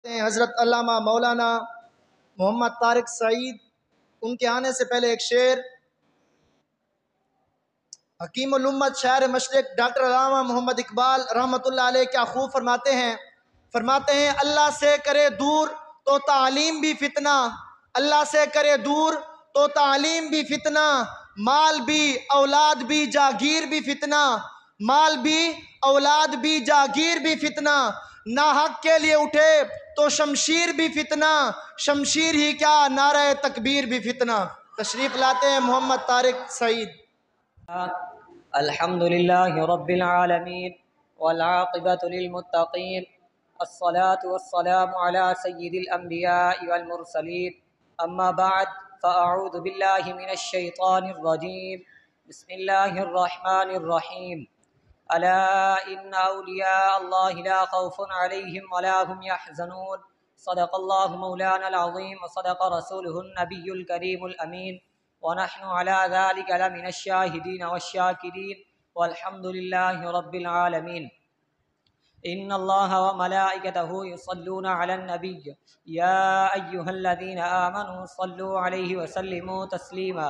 हज़रत अल्लामा मौलाना मोहम्मद तारिक सईद, उनके आने से पहले एक शेर हकीमुल उम्मत शायर मशरिक डॉक्टर अल्लामा मोहम्मद इकबाल रहमतुल्लाह अलैह क्या खूब फरमाते हैं अल्लाह से करे दूर तो तालीम भी फितना, अल्लाह से करे दूर तो तालीम भी फितना, माल भी औलाद भी जागीर भी फितना, माल भी औलाद भी जागीर भी फितना, ना हक के लिए उठे तो शमशीर भी फितना, शमशीर ही क्या नारे तकबीर भी फितना। तशरीफ़ लाते हैं मोहम्मद तारिक सईद। अल्हम्दुलिल्लाहि रब्बिल आलमीन वल आक़िबतु लिल मुत्तक़ीन अस्सलातु वस्सलामु अला सय्यिदिल अंबियाइ वल मुरसलीन अम्मा बअद फ़अऊज़ु बिल्लाहि मिनश शैतानिर रजीम बिस्मिल्लाहिर रहमानिर रहीम अला इन्ना औलिया अल्लाहि ला खौफुन अलैहिम वला हुम यहज़नून सदक़ल्लाहु मौलानल अज़ीम व सदक़ रसूलुहुन नबियुल करीमुल अमीन व नहनु अला ज़ालिका लमिनश शाहिदीन वश्शाकिरीन वल्हम्दुलिल्लाहि रब्बिल आलमीन। इन्नल्लाह व मलाइकतहु युसल्लूना अलन नबिय्य या अय्युहल्लज़ीना आमनू सल्लू अलैहि व सल्लिमू तस्लीमा।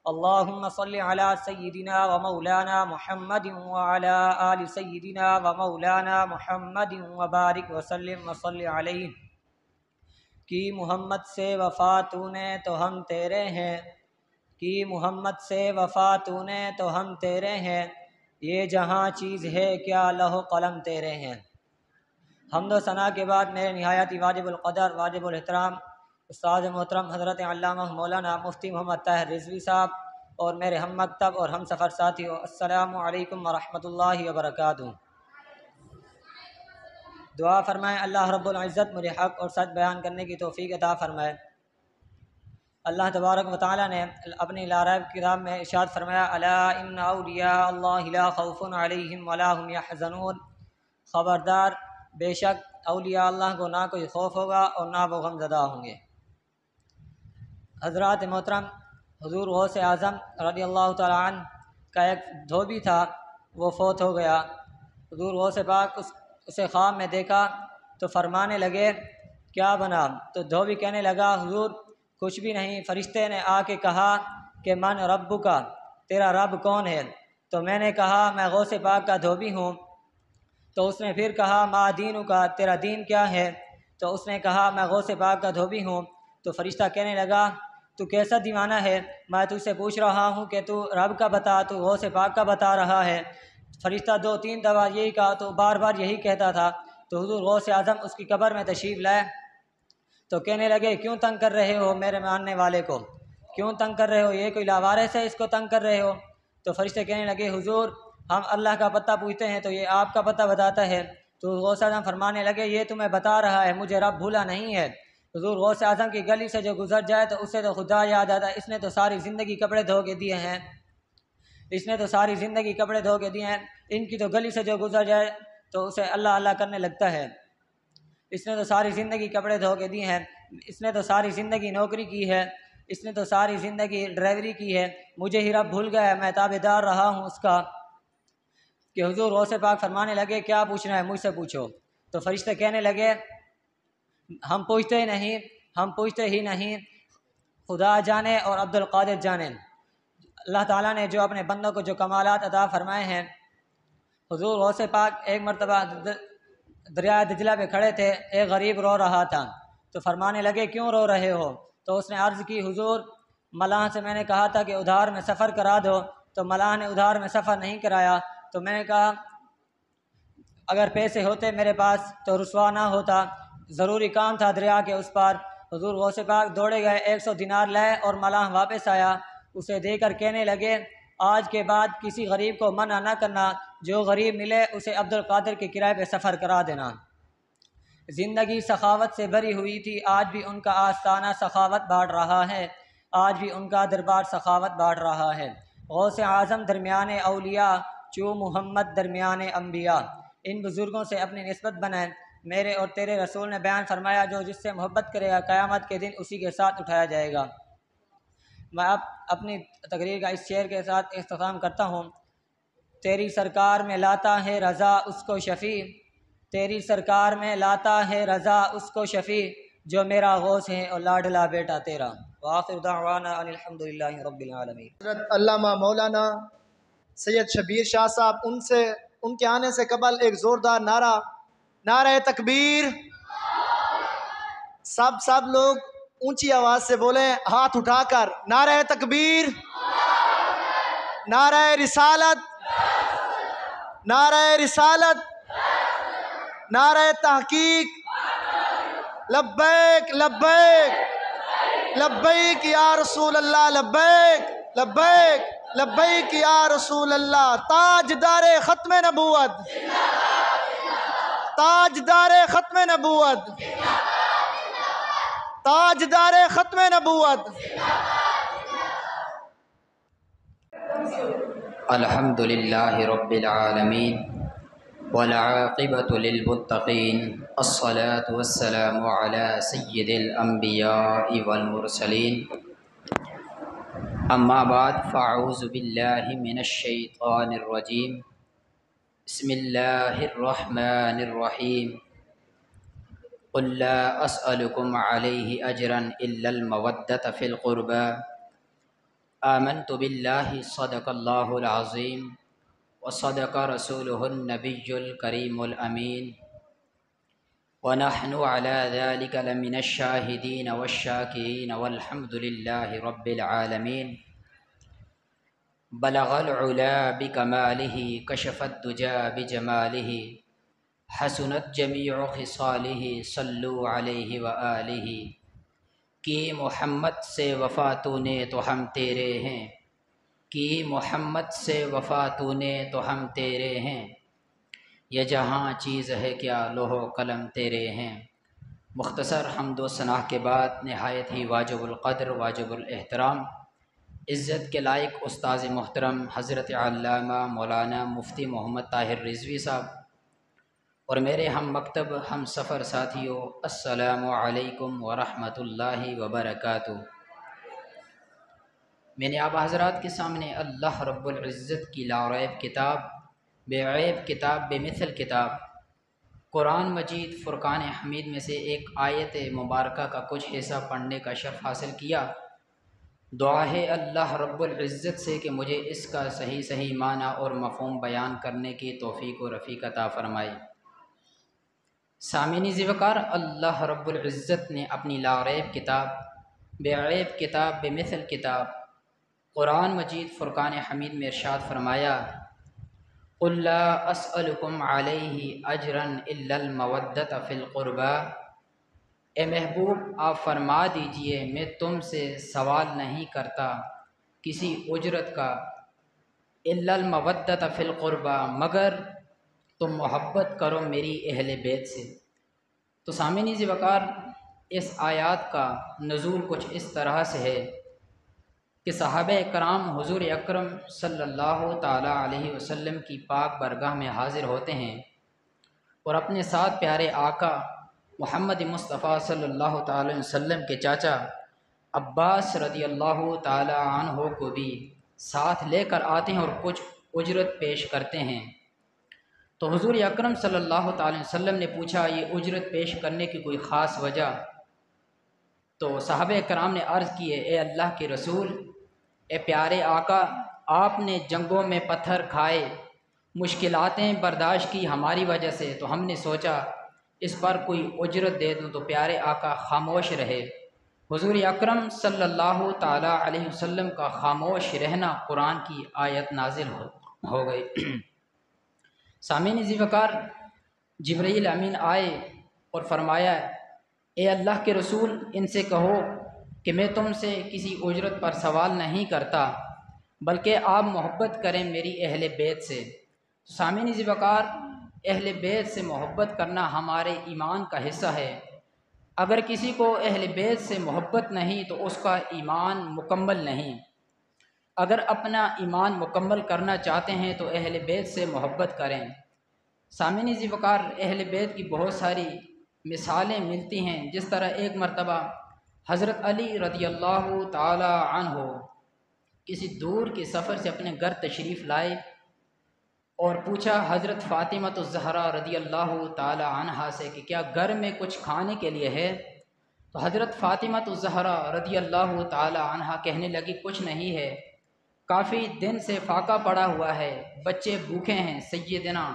अल्लाहुम्मा सल्लि अला सय्यिदिना व मौलाना मुहम्मदिन व अला आलि सय्यिदिना व मौलाना मुहम्मदिन व बारिक व सल्लिम व सल्लि अलैहि। कि मोहम्मद से वफ़ा तूने तो हम तेरे हैं, कि मोहम्मद से वफ़ा तूने तो हम तेरे हैं, ये जहाँ चीज़ है क्या लहो कलम तेरे हैं। हम्द सना के बाद मेरे निहायती वाजिबुल क़दर वाजिबुल एहतराम उस्ताद मोहतरम हज़रत अल्लामा मौलाना मुफ्ती मोहम्मद ताहिर रिज़वी साहब और मेरे हम मकतब और हम सफ़र साथियों, अस्सलामु अलैकुम व रहमतुल्लाहि व बरकातुहू। दुआ फरमाएँ अल्लाह रब्बुल इज़्ज़त मुझे हक़ और सच बयान करने की तौफ़ीक़ अता फरमाए। अल्लाह तबारक व तआला ने अपनी लारैब किताब में इरशाद फरमाया अला इन्ना औलिया अल्लाहि ला खौफुन अलैहिम वला हुम यहज़नून। ख़बरदार, बेशक औलिया अल्लाह को ना कोई खौफ होगा और ना वो गमज़दा होंगे। हज़रात मोहतरम, हुज़ूर गौसे आज़म रज़ियल्लाहु तआला अन्हु का एक धोबी था, वो फ़ौत हो गया। हुज़ूर गौसे पाक उसे ख्वाब में देखा तो फरमाने लगे क्या बना? तो धोबी कहने लगा हुज़ूर कुछ भी नहीं, फ़रिश्ते ने आके कहा कि मन रब्बुका, तेरा रब कौन है? तो मैंने कहा मैं गौसे पाक का धोबी हूँ। तो उसने फिर कहा मा दीनुका, तेरा दीन क्या है? तो उसने कहा मैं गौसे पाक का धोबी हूँ। तो फरिश्ता कहने लगा तू कैसा दीवाना है, मैं तुझसे पूछ रहा हूँ कि तू रब का बता, तू गौसे पाक का बता रहा है। फरिश्ता 2-3 दफ़ा यही कहा तो बार बार यही कहता था। तो हुज़ूर गौसे आज़म उसकी कब्र में तशरीफ़ लाए तो कहने लगे क्यों तंग कर रहे हो मेरे मानने वाले को, क्यों तंग कर रहे हो, ये कोई लावारिस है इसको तंग कर रहे हो? तो फरिश्ते कहने लगे हुज़ूर हम अल्लाह का पता पूछते हैं तो ये आपका पता बताता है। तो गौसे आज़म फरमाने लगे ये तुम्हें बता रहा है, मुझे रब भूला नहीं है। हुज़ूर गौसे आज़म की गली से जो गुजर जाए तो उससे तो खुदा याद आता है, इसने तो सारी ज़िंदगी कपड़े धो के दिए हैं, इसने तो सारी ज़िंदगी कपड़े धो के दिए हैं। इनकी तो गली से जो गुजर जाए तो उसे अल्लाह अल्लाह करने लगता है। इसने तो सारी ज़िंदगी कपड़े धो के दिए हैं, इसने तो सारी ज़िंदगी नौकरी की है, इसने तो सारी ज़िंदगी ड्राइवरी की है, मुझे ही रब भूल गया है, मैं ताबेदार रहा हूँ उसका। कि हुज़ूर गौसे पाक फरमाने लगे क्या पूछना है मुझसे पूछो। तो फरिश्ते कहने लगे हम पूछते ही नहीं, खुदा जाने और अब्दुल कादिर जाने। अल्लाह ताला ने जो अपने बंदों को जो कमालात अता फरमाए हैं। हुज़ूर गौसे पाक एक मरतबा दरिया दजला पे खड़े थे, एक गरीब रो रहा था। तो फरमाने लगे क्यों रो रहे हो? तो उसने अर्ज़ की हुज़ूर मलाह से मैंने कहा था कि उधार में सफ़र करा दो, तो मलाह ने उधार में सफ़र नहीं कराया। तो मैंने कहा अगर पैसे होते मेरे पास तो रुसवा ना होता, ज़रूरी काम था दरिया के उस पार। हुज़ूर गौसे पाक दौड़े गए, 100 दिनार लाए और मलाह वापस आया। उसे देकर कहने लगे आज के बाद किसी गरीब को मना ना करना, जो गरीब मिले उसे अब्दुल कादिर के किराए पे सफ़र करा देना। ज़िंदगी सखावत से भरी हुई थी, आज भी उनका आस्ताना सखावत बाँट रहा है, आज भी उनका दरबार सखावत बाँट रहा है। गौसे आज़म दरमियान औलिया, चू मुहम्मद दरमियान अम्बिया। इन बुज़ुर्गों से अपनी निस्बत बनाएं। मेरे और तेरे रसूल ने बयान फरमाया जो जिससे मोहब्बत करेगा क़यामत के दिन उसी के साथ उठाया जाएगा। मैं अब अपनी तकरीर का इस शेर के साथ इख्तिताम करता हूँ। तेरी सरकार में लाता है रज़ा उसको शफ़ी, तेरी सरकार में लाता है रज़ा उसको शफ़ी जो मेरा गौस है और लाडला बेटा तेरा। वाखिर दावाना अल्हम्दुलिल्लाहि रब्बिल आलमीन। हज़रत अल्लामा मौलाना सैयद शबीर शाह साहब, उनके आने से कबल एक ज़ोरदार नारा, नारा तकबीर। सब लोग ऊंची आवाज़ से बोलें, हाथ उठाकर, नारा तकबीर, नारा रिसालत, नारा रिसालत, नारा तहकीक, लब्बैक लब्बैक लब्बैक या रसूल अल्लाह, लब्बैक लब्बैक लब्बैक या रसूल अल्लाह। ताजदारे ख़त्म नबूवत, ताजदारे ख़त्म नबूवत, ताजदारे ख़त्म नबूवत। अल्हम्दुलिल्लाहि रब्बिल आलमीन वल आक़िबतु लिल मुत्तक़ीन अस्सलातु वस्सलामु अला सय्यिदिल अंबियाइ वल मुरसलीन अम्मा बाद फ़अऊज़ु बिल्लाहि मिनश शैतानिर रजीम बिस्मिल्लाहिर रहमानिर रहीम क़ुल ला अस्अलुकुम अलैहि अजरन इल्लल मवद्दत फ़िल क़ुरबा आमन्तु बिल्लाहि सदक़ल्लाहुल अज़ीम व सदक़ रसूलुहुन नबियुल करीमुल अमीन व नहनु अला ज़ालिका लमिनश शाहिदीन वश्शाकिरीन वल्हम्दुलिल्लाहि रब्बिल आलमीन। बलगल उला बिकमालिहि कशफत दुजा बिजमालिहि हसनत जमीउ खिसालिहि सल्लु अलैहि व आलिहि। कि मोहम्मद से वफ़ा तूने तो हम तेरे हैं, कि मोहम्मद से वफ़ा तूने तो हम तेरे हैं, ये जहाँ चीज़ है क्या लोहो कलम तेरे हैं। मुख्तसर हम्दो सनाह के बाद नहायत ही वाजिबुल क़द्र वाजिबुल एहतराम इज़्ज़त के लायक उस्ताज़ मोहतरम हज़रत अल्लामा मौलाना मुफ्ती मोहम्मद ताहिर रिज़वी साहब और मेरे हम मकतब हम सफ़र साथियों, अस्सलामु अलैकुम व रहमतुल्लाहि व बरकातुहू। मैंने आप हज़रात के सामने अल्लाह रब्बुल इज़्ज़त की लारैब किताब, बेऐब किताब, बेमिसल किताब कुरान मजीद फ़ुरक़ान हमीद में से एक आयत मुबारका का कुछ हिस्सा पढ़ने का शर्फ़ हासिल किया। दुआ है अल्लाह रब्बुल इज़्ज़त से कि मुझे इसका सही माना और मफ़हूम बयान करने की तौफ़ीक़ व रफ़ीक़ अता फ़रमाए। सामिनी ज़िवकार, अल्लाह रब्बुल इज़्ज़त ने अपनी लारैब किताब, बेऐब किताब, बेमिसल किताब कुरान मजीद फ़ुरक़ान हमीद में इरशाद फ़रमाया, क़ुल ला अस्अलुकुम अलैहि अजरन इल्लल मवद्दत फ़िल क़ुरबा। ए महबूब, आप फरमा दीजिए मैं तुमसे सवाल नहीं करता किसी उजरत का, इल्लल मवद्दत फ़िल क़ुरबा, मगर तुम मोहब्बत करो मेरी अहले बैत से। तो सामिनी ज़िवकार, इस आयत का नुज़ूल कुछ इस तरह से है कि सहाबे कराम हुज़ूर अकरम सल्लल्लाहु ताला अलैहि वसल्लम की पाक बरगाह में हाज़िर होते हैं और अपने साथ प्यारे आका मोहम्मद मुस्तफ़ा सल्लल्लाहु ताला अलैहि वसल्लम के चाचा अब्बास रदियल्लाहु ताला अन्हु को भी साथ लेकर आते हैं और कुछ उजरत पेश करते हैं। तो हुज़ूर अकरम सल्लल्लाहु अलैहि वसल्लम ने पूछा, ये उजरत पेश करने की कोई ख़ास वजह? तो साहबे कराम ने अर्ज़ किए, ए अल्लाह के रसूल, ए प्यारे आका, आपने जंगों में पत्थर खाए, मुश्किलातें बर्दाश्त की हमारी वजह से, तो हमने सोचा इस पर कोई उजरत दे दूँ। तो प्यारे आका खामोश रहे। हुज़ूर अकरम सल्लल्लाहु ताला अलैहि वसल्लम का खामोश रहना कुरान की आयत नाजिल हो गई। सामीन ज़िवकार, जिब्रील अमीन आए और फरमाया, ए अल्लाह के रसूल, इनसे कहो कि मैं तुमसे किसी उजरत पर सवाल नहीं करता, बल्कि आप मोहब्बत करें मेरी अहले बैत से। सामीन ज़िवकार, अहले बैत से मोहब्बत करना हमारे ईमान का हिस्सा है। अगर किसी को अहले बैत से मोहब्बत नहीं तो उसका ईमान मुकम्मल नहीं। अगर अपना ईमान मुकम्मल करना चाहते हैं तो अहले बैत से मोहब्बत करें। सामिनी ज़िवकार, अहले बैत की बहुत सारी मिसालें मिलती हैं। जिस तरह एक मरतबा हज़रत अली रदियल्लाहु ताला अन्हु किसी दूर के सफ़र से अपने घर तशरीफ़ लाए और पूछा हज़रत फ़ातिमा तो ज़हरा रदी अल्लाह ताला अन्हा से कि क्या घर में कुछ खाने के लिए है? तो हज़रत फ़ातिमा तो ज़हरा रदी अल्लाह ताला अन्हा कहने लगी कुछ नहीं है, काफ़ी दिन से फाका पड़ा हुआ है, बच्चे भूखे हैं। सैयदना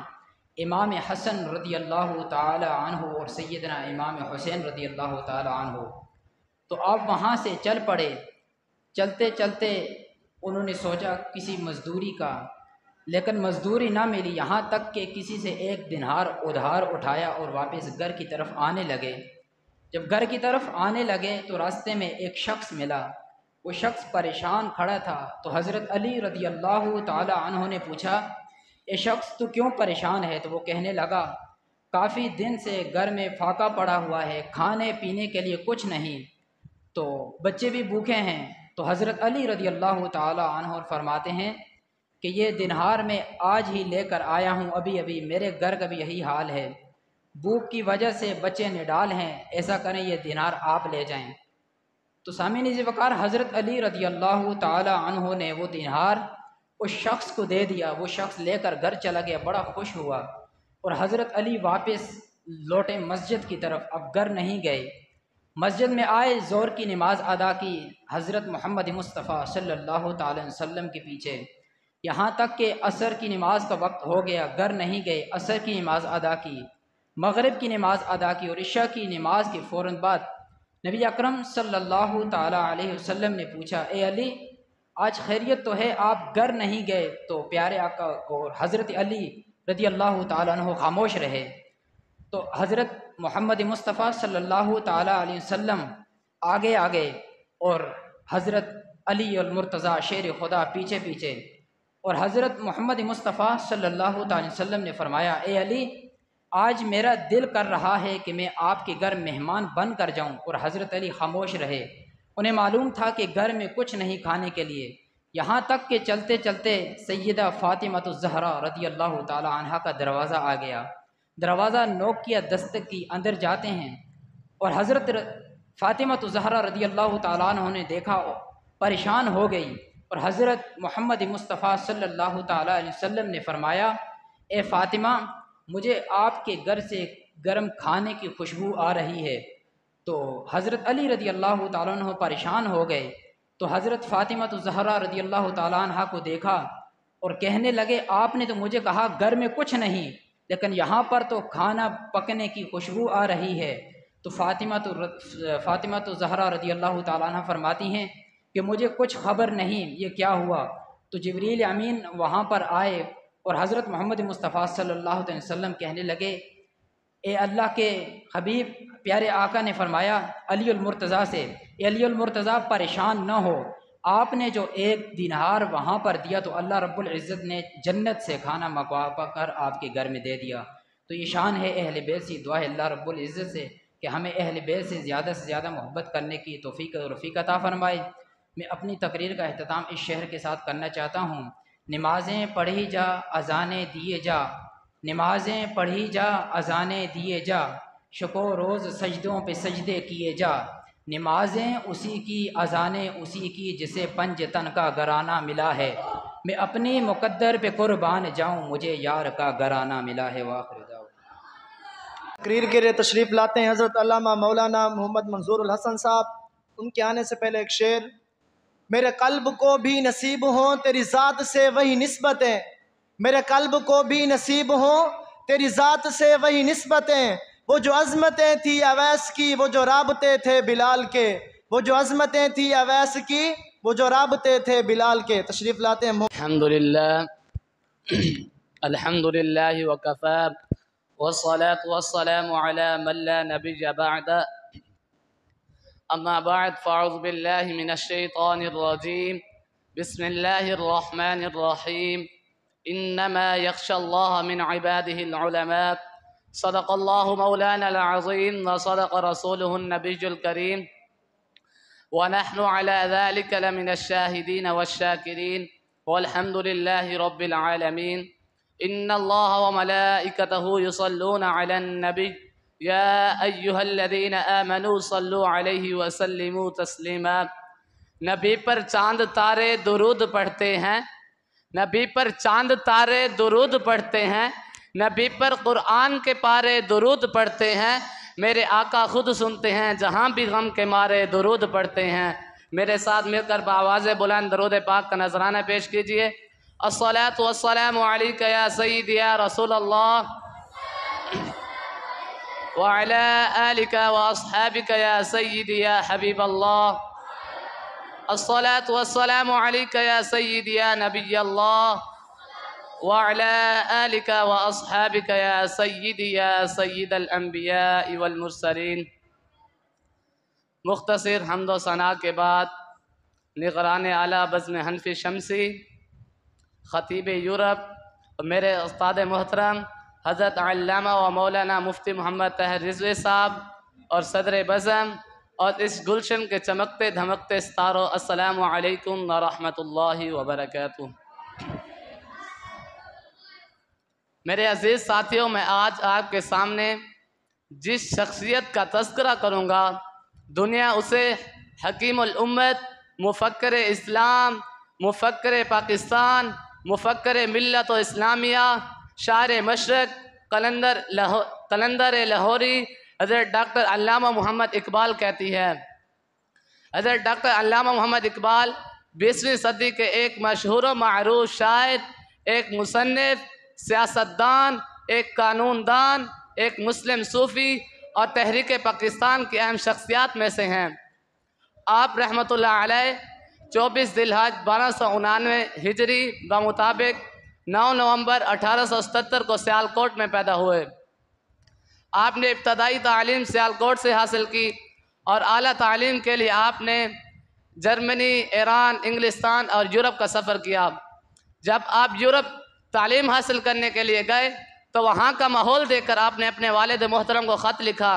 इमाम हसन रदी अल्लाह ताला अन्हु और सैयदना इमाम हुसैन रदी अल्लाह ताला अन्हु तो आप वहाँ से चल पड़े। चलते चलते उन्होंने सोचा किसी मज़दूरी का, लेकिन मज़दूरी ना मिली। यहाँ तक कि किसी से एक दिनार उधार उठाया और वापस घर की तरफ आने लगे। जब घर की तरफ आने लगे तो रास्ते में एक शख्स मिला। वो शख्स परेशान खड़ा था। तो हज़रत अली रदी अल्लाह ताला अन्हु ने पूछा, ए शख्स तू क्यों परेशान है? तो वो कहने लगा, काफ़ी दिन से घर में फाका पड़ा हुआ है, खाने पीने के लिए कुछ नहीं, तो बच्चे भी भूखे हैं। तो हज़रत अली रदी अल्लाह ताला अन्हु फरमाते हैं कि ये दिनहार मैं आज ही लेकर आया हूँ, अभी अभी मेरे घर का भी यही हाल है, भूख की वजह से बच्चे निडाल हैं, ऐसा करें ये दिनार आप ले जाएं। तो सामीन ज़िवकार हज़रत अली रदी अल्लाह ताला अन्हु ने वो दिनार उस शख्स को दे दिया। वो शख्स लेकर घर चला गया, बड़ा खुश हुआ। और हज़रत अली वापस लौटे मस्जिद की तरफ, अब घर नहीं गए। मस्जिद में आए, ज़ोहर की नमाज़ अदा की हज़रत मोहम्मद मुस्तफ़ा सल्लल्लाहु अलैहि वसल्लम के पीछे, यहाँ तक कि असर की नमाज का वक्त हो गया, घर नहीं गए। असर की नमाज़ अदा की, मगरिब की नमाज़ अदा की और इशा की नमाज के फ़ौरन बाद नबी अकरम सल्लल्लाहु ताला अलैहि वसल्लम ने पूछा, ए अली आज खैरियत तो है, आप घर नहीं गए? तो प्यारे आका और हज़रत अली रज़ी अल्लाह ताला अन्हु खामोश रहे। तो हज़रत मोहम्मद मुस्तफ़ा सल्लल्लाहु ताला अलैहि वसल्लम आगे आगे और हज़रत अली अल मुर्तज़ा शेर खुदा पीछे पीछे। और हज़रत मोहम्मद मुस्तफ़ा सल्लल्लाहु अलैहि वसल्लम ने फरमाया, ए अली आज मेरा दिल कर रहा है कि मैं आपके घर मेहमान बन कर जाऊँ। और हज़रत अली खामोश रहे। उन्हें मालूम था कि घर में कुछ नहीं खाने के लिए। यहाँ तक कि चलते चलते सैयदा फ़ातिमा तो ज़हरा रदी अल्लाह ताला अन्हा का दरवाज़ा आ गया। दरवाज़ा नोक किया, दस्तक की, अंदर जाते हैं और हज़रत फ़ातिमा तो ज़हरा रदी अल्लाह ताला अन्हा ने देखा, परेशान हो गई। और हज़रत मोहम्मद मुस्तफ़ा सल्लल्लाहु ताला अलैहि वसल्लम ने फरमाया, ए फ़ातिमा मुझे आपके घर से गर्म खाने की खुशबू आ रही है। तो हज़रत अली रदी अल्लाह ताला अन्हु परेशान हो गए। तो हज़रत फ़ातिमा तो ज़हरा रदी अल्लाह ताला अन्हा को देखा और कहने लगे, आपने तो मुझे कहा घर में कुछ नहीं, लेकिन यहाँ पर तो खाना पकने की खुशबू आ रही है। तो फ़ातिमा तो ज़हरा रदी अल्लाह ताला अन्हा फरमाती हैं कि मुझे कुछ खबर नहीं, ये क्या हुआ। तो जिब्रील अमीन वहाँ पर आए और हज़रत मोहम्मद मुस्तफ़ा सल्लल्लाहु अलैहि वसल्लम कहने लगे, ए अल्लाह के हबीब प्यारे आका ने फरमाया अली अल मुर्तज़ा से, ए अली अल मुर्तज़ा परेशान न हो, आपने जो एक दिनार वहाँ पर दिया तो अल्लाह रब्बुल इज़्ज़त ने जन्नत से खाना मंगवा कर आपके घर में दे दिया। तो ये शान है अहले बैत से। दुआ है अल्लाह रब्बुल इज़्ज़त से कि हमें अहले बैत से ज़्यादा मोहब्बत करने की तौफ़ीक़ और रफ़ीक़ अता फ़रमाए। मैं अपनी तकरीर का अख्तिताम इस शहर के साथ करना चाहता हूँ। नमाज़ें पढ़ी जा, अज़ानें दिए जा, नमाज़ें पढ़ी जा, अज़ानें दिए जा, शको रोज़ सजदों पे सजदे किए जा, नमाज़ें उसी की, अज़ानें उसी की, जिसे पंज तन का घराना मिला है। मैं अपनी मुक़द्दर पे कुर्बान जाऊँ, मुझे यार का घराना मिला है। वाखिर तकरीर के लिए तशरीफ़ लाते हैं हज़रत अल्लामा मौलाना मोहम्मद मंजूर उल हसन साहब। उनके आने से पहले एक शेर, मेरे कल्ब को भी नसीब हो तेरी ज़ात से वही निस्बतें, मेरे कल्ब को भी नसीब हो तेरी ज़ात से वही निस्बतें, वो जो अज़मतें थी अवैस की, वो जो राबते थे बिलाल के, वो जो अज़मतें थी अवैस की, वो जो राबते थे बिलाल के। तशरीफ़ लाते हैं। अल्हम्दुलिल्लाह वकफ़ा वस्सलातु वस्सलामु अला मन ला नबिय्य बअद, अम्मा बअद, फ़अऊज़ु बिल्लाहि मिनश शैतानिर रजीम, बिस्मिल्लाहिर रहमानिर रहीम, इन्नमा यख्शल्लाह मिन इबादिहिल उलमा, सदक़ल्लाहु मौलानल अज़ीम व सदक़ रसूलुहुन नबियुल करीम व नहनु अला ज़ालिका लमिनश शाहिदीन वश्शाकिरीन वल्हम्दुलिल्लाहि रब्बिल आलमीन। इन्नल्लाह व मलाइकतहु युसल्लूना अलन नबी या अय्युहल्लज़ीना आमनू सल्लु अलैहि व सल्लिमू तस्लीमा। नबी पर चांद तारे दुरूद पढ़ते हैं, नबी पर चांद तारे दुरूद पढ़ते हैं, नबी पर कुरान के पारे दुरूद पढ़ते हैं। मेरे आका खुद सुनते हैं, जहाँ भी गम के मारे दुरूद पढ़ते हैं। मेरे साथ मिलकर बावाज़ बुलंद दरूद पाक का नजराना पेश कीजिए। अस्सलातु वस्सलामु अलैका या सय्यदी या रसूल अल्लाह व अला आलिका व अस्हाबिका या सय्यदी या हबीब अल्लाह। अस्सलातु वस्सलामु अलैका या सय्यदी या नबी अल्लाह व अला आलिका व अस्हाबिका या सय्यदी या सय्यदल अंबिया वल मुरसलीन। मुख्तसर हम्द व सना के बाद निगरान आला बज़्म हनफी शमसी, ख़तीब यूरोप और मेरे उस्ताद मोहतरम हज़रत अल्लामा व मौलाना मुफ्ती मोहम्मद ताहिर रिज़वी साहब और सदर बज़म और इस गुलशन के चमकते धमकते सितारों, अस्सलामु अलैकुम व रहमतुल्लाहि व बरकातुहू। मेरे अज़ीज़ साथियों, मैं आज आपके सामने जिस शख्सियत का तज़किरा करूँगा, दुनिया उसे हकीमुल उम्मत, मुफ़क्किर इस्लाम, मुफ़क्किर पाकिस्तान, मुफ़क्किर मिल्लत व इस्लामिया, शायर मशरक़, कलंदर लाहौरी हज़रत डॉक्टर अल्लामा मोहम्मद इकबाल कहती है। हज़रत डॉक्टर अल्लामा मोहम्मद इकबाल 20वीं सदी के एक मशहूर व मारूफ शायर, एक मुसन्निफ़, सियासतदान, एक कानूनदान, एक मुस्लिम सूफ़ी और तहरीक पाकिस्तान की अहम शख्सियात में से हैं। आप रहमतुल्लाह अलैह 24 ज़िलहज 1299 हिजरी बमुताबिक 9 नवंबर 1877 को सियालकोट में पैदा हुए। आपने इब्तदाई तालीम सियालकोट से हासिल की और आला तालीम के लिए आपने जर्मनी, ईरान, इंग्लिस्तान और यूरोप का सफ़र किया। जब आप यूरोप तालीम हासिल करने के लिए गए तो वहाँ का माहौल देखकर आपने अपने वालिद मोहतरम को ख़त लिखा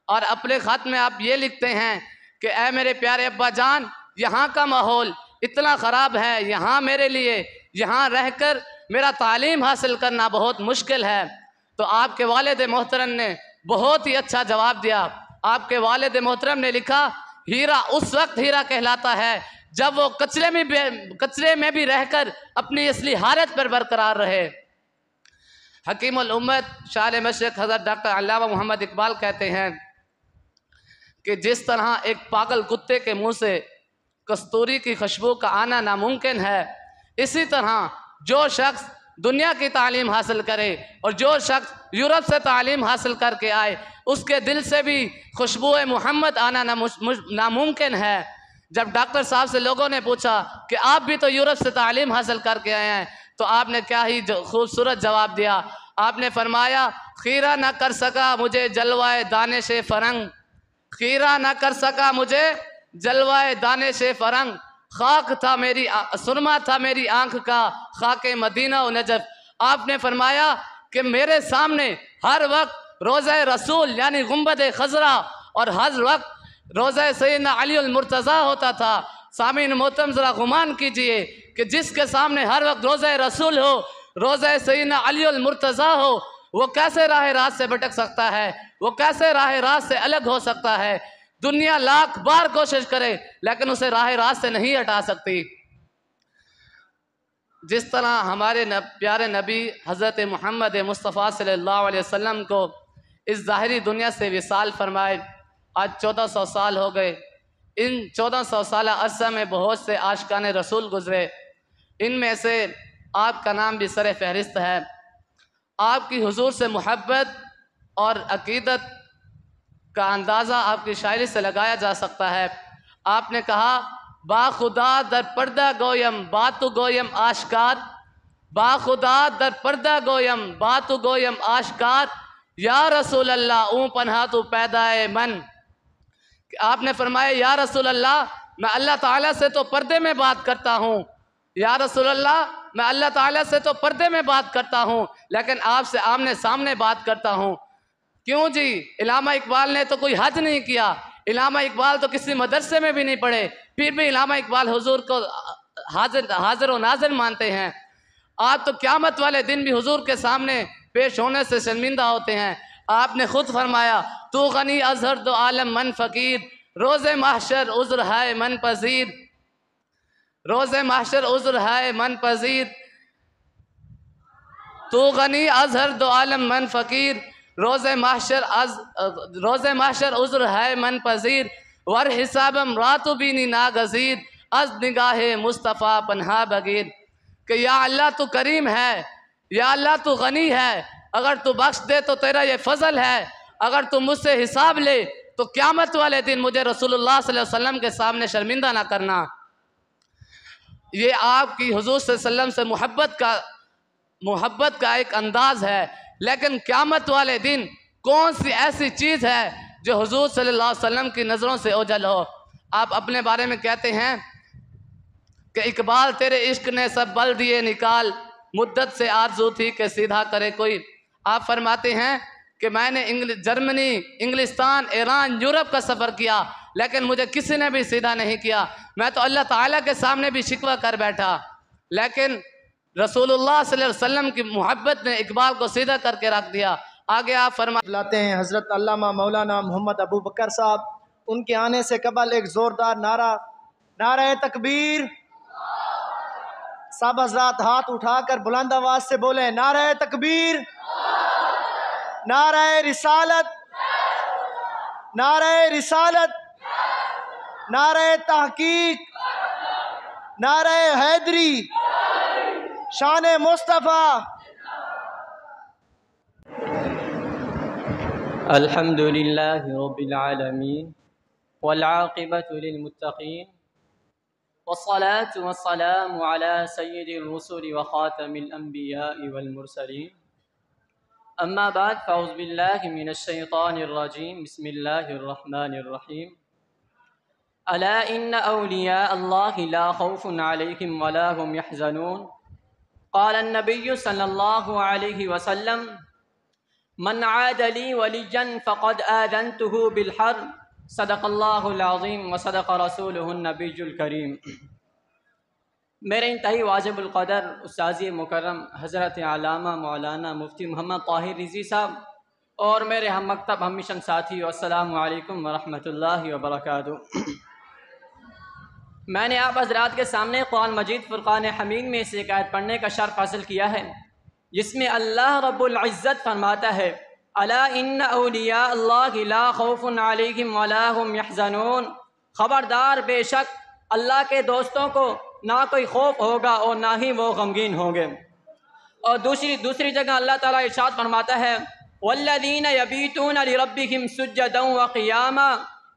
और अपने ख़त में आप ये लिखते हैं कि ऐ मेरे प्यारे अब्बा जान, यहाँ का माहौल इतना ख़राब है, यहाँ मेरे लिए यहाँ रहकर मेरा तालीम हासिल करना बहुत मुश्किल है। तो आपके वालिद मोहतरम ने बहुत ही अच्छा जवाब दिया। आपके वालिद मोहतरम ने लिखा, हीरा उस वक्त हीरा कहलाता है जब वो कचरे में भी रहकर अपनी असली हालत पर बरकरार रहे। हकीमुल उम्मत शायर मशरक़ हज़रत डॉक्टर अल्लामा मोहम्मद इकबाल कहते हैं कि जिस तरह एक पागल कुत्ते के मुंह से कस्तूरी की खुशबू का आना नामुमकिन है, इसी तरह जो शख्स दुनिया की तालीम हासिल करे और जो शख्स यूरोप से तालीम हासिल करके आए, उसके दिल से भी खुशबू मोहम्मद आना नामुमकिन है। जब डॉक्टर साहब से लोगों ने पूछा कि आप भी तो यूरोप से तालीम हासिल करके आए हैं, तो आपने क्या ही खूबसूरत जवाब दिया। आपने फरमाया, खीरा न कर सका मुझे जलवाए दानिश फरंग, खीरा न कर सका मुझे जलवाए दानिश फरंग, खाक था मेरी सुरमा था मेरी आंख का खाके मदीना व नजफ। आपने फरमाया कि मेरे सामने हर वक्त रोज़ा रसूल यानी गुंबद खजरा और हर वक्त रोज़ा सैयदना अली अल मुर्तज़ा होता था। सामीन मोहतरम ज़रा गुमान कीजिए कि जिसके सामने हर वक्त रोज़ा रसूल हो, रोज़ा सैयदना अली अल मुर्तज़ा हो, वो कैसे राह रास्त से भटक सकता है, वो कैसे राह रास्त से अलग हो सकता है। दुनिया लाख बार कोशिश करे लेकिन उसे राह रास्त से नहीं हटा सकती। जिस तरह हमारे प्यारे नबी हज़रत मोहम्मद मुस्तफ़ा सल्लल्लाहु अलैहि वसल्लम को इस ज़ाहिरी दुनिया से विसाल फरमाए आज 1400 साल हो गए। इन 1400 साल अरसा में बहुत से आशिकान रसूल गुज़रे, इनमें से आपका नाम भी सर फहरिस्त है। आपकी हुजूर से मोहब्बत और अकीदत का अंदाज़ा आपकी शायरी से लगाया जा सकता है। आपने कहा, बाखुदा दर पर्दा गोयम बातु गोयम आशकार, बाखुदा दर पर्दा गोयम बातु गोयम आशकार, या रसूल अल्लाह ऊँ पन्हा तो पैदाए मन। आपने फरमाया, या रसूल अल्लाह, मैं अल्लाह ताला से तो पर्दे में बात करता हूँ, या रसूल अल्लाह, मैं अल्लाह ताला से तो पर्दे में बात करता हूँ, लेकिन आपसे आमने सामने बात करता हूँ। क्यों जी? इलामा इकबाल ने तो कोई हज नहीं किया, इलामा इकबाल तो किसी मदरसे में भी नहीं पढ़े, फिर भी इलामा इकबाल हुजूर को हाजिर व नाजिर मानते हैं। आप तो क़यामत वाले दिन भी हुजूर के सामने पेश होने से शर्मिंदा होते हैं। आपने खुद फरमाया, तू गनी अजहर दो आलम मन फ़कीर, रोज़े महशर उज़्र है मन पजीर, रोज़े महशर उज़्र है मन पजीर, तू गनी अजहर दो आलम मन फ़कीर, रोज़े महशर उज़्र है मन पजीर, वर हिसाबम रातु बीनी नागज़ीर, अज निगाहे मुस्तफ़ा पन्हा बगीर। कि या अल्लाह तू करीम है, या अल्लाह तू गनी है, अगर तू बख्श दे तो तेरा ये फ़ज़ल है, अगर तू मुझसे हिसाब ले तो क़यामत वाले दिन मुझे रसूलुल्लाह सल्लल्लाहु अलैहि वसल्लम के सामने शर्मिंदा ना करना। ये आपकी हुज़ूर सल्लल्लाहु अलैहि वसल्लम से मोहब्बत का एक अंदाज़ है। लेकिन क़यामत वाले दिन कौन सी ऐसी चीज़ है जो हुज़ूर सल्लल्लाहु अलैहि वसल्लम की नज़रों से ओझल हो। आप अपने बारे में कहते हैं कि इकबाल तेरे इश्क ने सब बल दिए निकाल, मुद्दत से आरज़ू थी कि सीधा करे कोई। आप फरमाते हैं कि मैंने जर्मनी, इंग्लिस्तान, ईरान, यूरोप का सफ़र किया, लेकिन मुझे किसी ने भी सीधा नहीं किया। मैं तो अल्लाह ताला के सामने भी शिकवा कर बैठा, लेकिन रसूलुल्लाह सल्लल्लाहु अलैहि वसल्लम की मोहब्बत ने इकबाल को सीधा करके रख दिया। आगे आप फरमाते हैं हज़रत अल्लामा मौलाना मोहम्मद अबू बकर साहब, उनके आने से कबल एक ज़ोरदार नारा तकबीर। सब हज़रात हाथ उठाकर बुलंद आवाज़ से बोले नारा तकबीर, नारा रिसालत, नारा रिसालत, नारा तहकीक, नारा हैदरी, शान मुस्तफ़ा। अल्हम्दुलिल्लाहि रब्बिल आलमीन वल आक़िबतु लिल मुत्तक़ीन वस्सलातु वस्सलामु अला सय्यिदिर रुसुलि व ख़ातमिल अंबियाइ वल मुरसलीन। अम्मा बाद फ़अऊज़ु बिल्लाहि मिनश शैतानिर रजीम। बिस्मिल्लाहिर रहमानिर रहीम। अला इन्ना औलिया अल्लाहि ला खौफुन अलैहिम व ला हुम यहज़नून। क़ाल अन्नबिय्यु सल्लल्लाहु अलैहि वसल्लम मन आदली वलियन फ़क़द आज़न्तुहु बिल हर्ब। सदक़ल्लाहुल अज़ीम व सदक़ रसूलुहुन नबियुल करीम। मेरे इंतहाई वाजिबुल क़दर उस्ताज़ मुकर्रम हज़रत अल्लामा मौलाना मुफ्ती मोहम्मद ताहिर रिज़वी साहब और मेरे हम मकतब हम मिशन साथी, अस्सलामु अलैकुम व रहमतुल्लाहि व बरकातुहू। मैंने आप हज़रात के सामने कुरान मजीद फ़ुरक़ान हमीद में से एक आयत पढ़ने का शर्फ़ हासिल किया है, जिसमें अल्लाह रब्बुल इज़्ज़त फरमाता है अला इन्ना औलिया अल्लाहि ला खौफुन अलैहिम व ला हुम यहज़नून। ख़बरदार, बेशक अल्लाह के दोस्तों को ना कोई खौफ होगा और ना ही वो गमगीन होंगे। और दूसरी जगह अल्लाह ताला इरशाद फरमाता है वल्लज़ीना यबीतूना लिरब्बिहिम सुज्जदन व क़ियामा।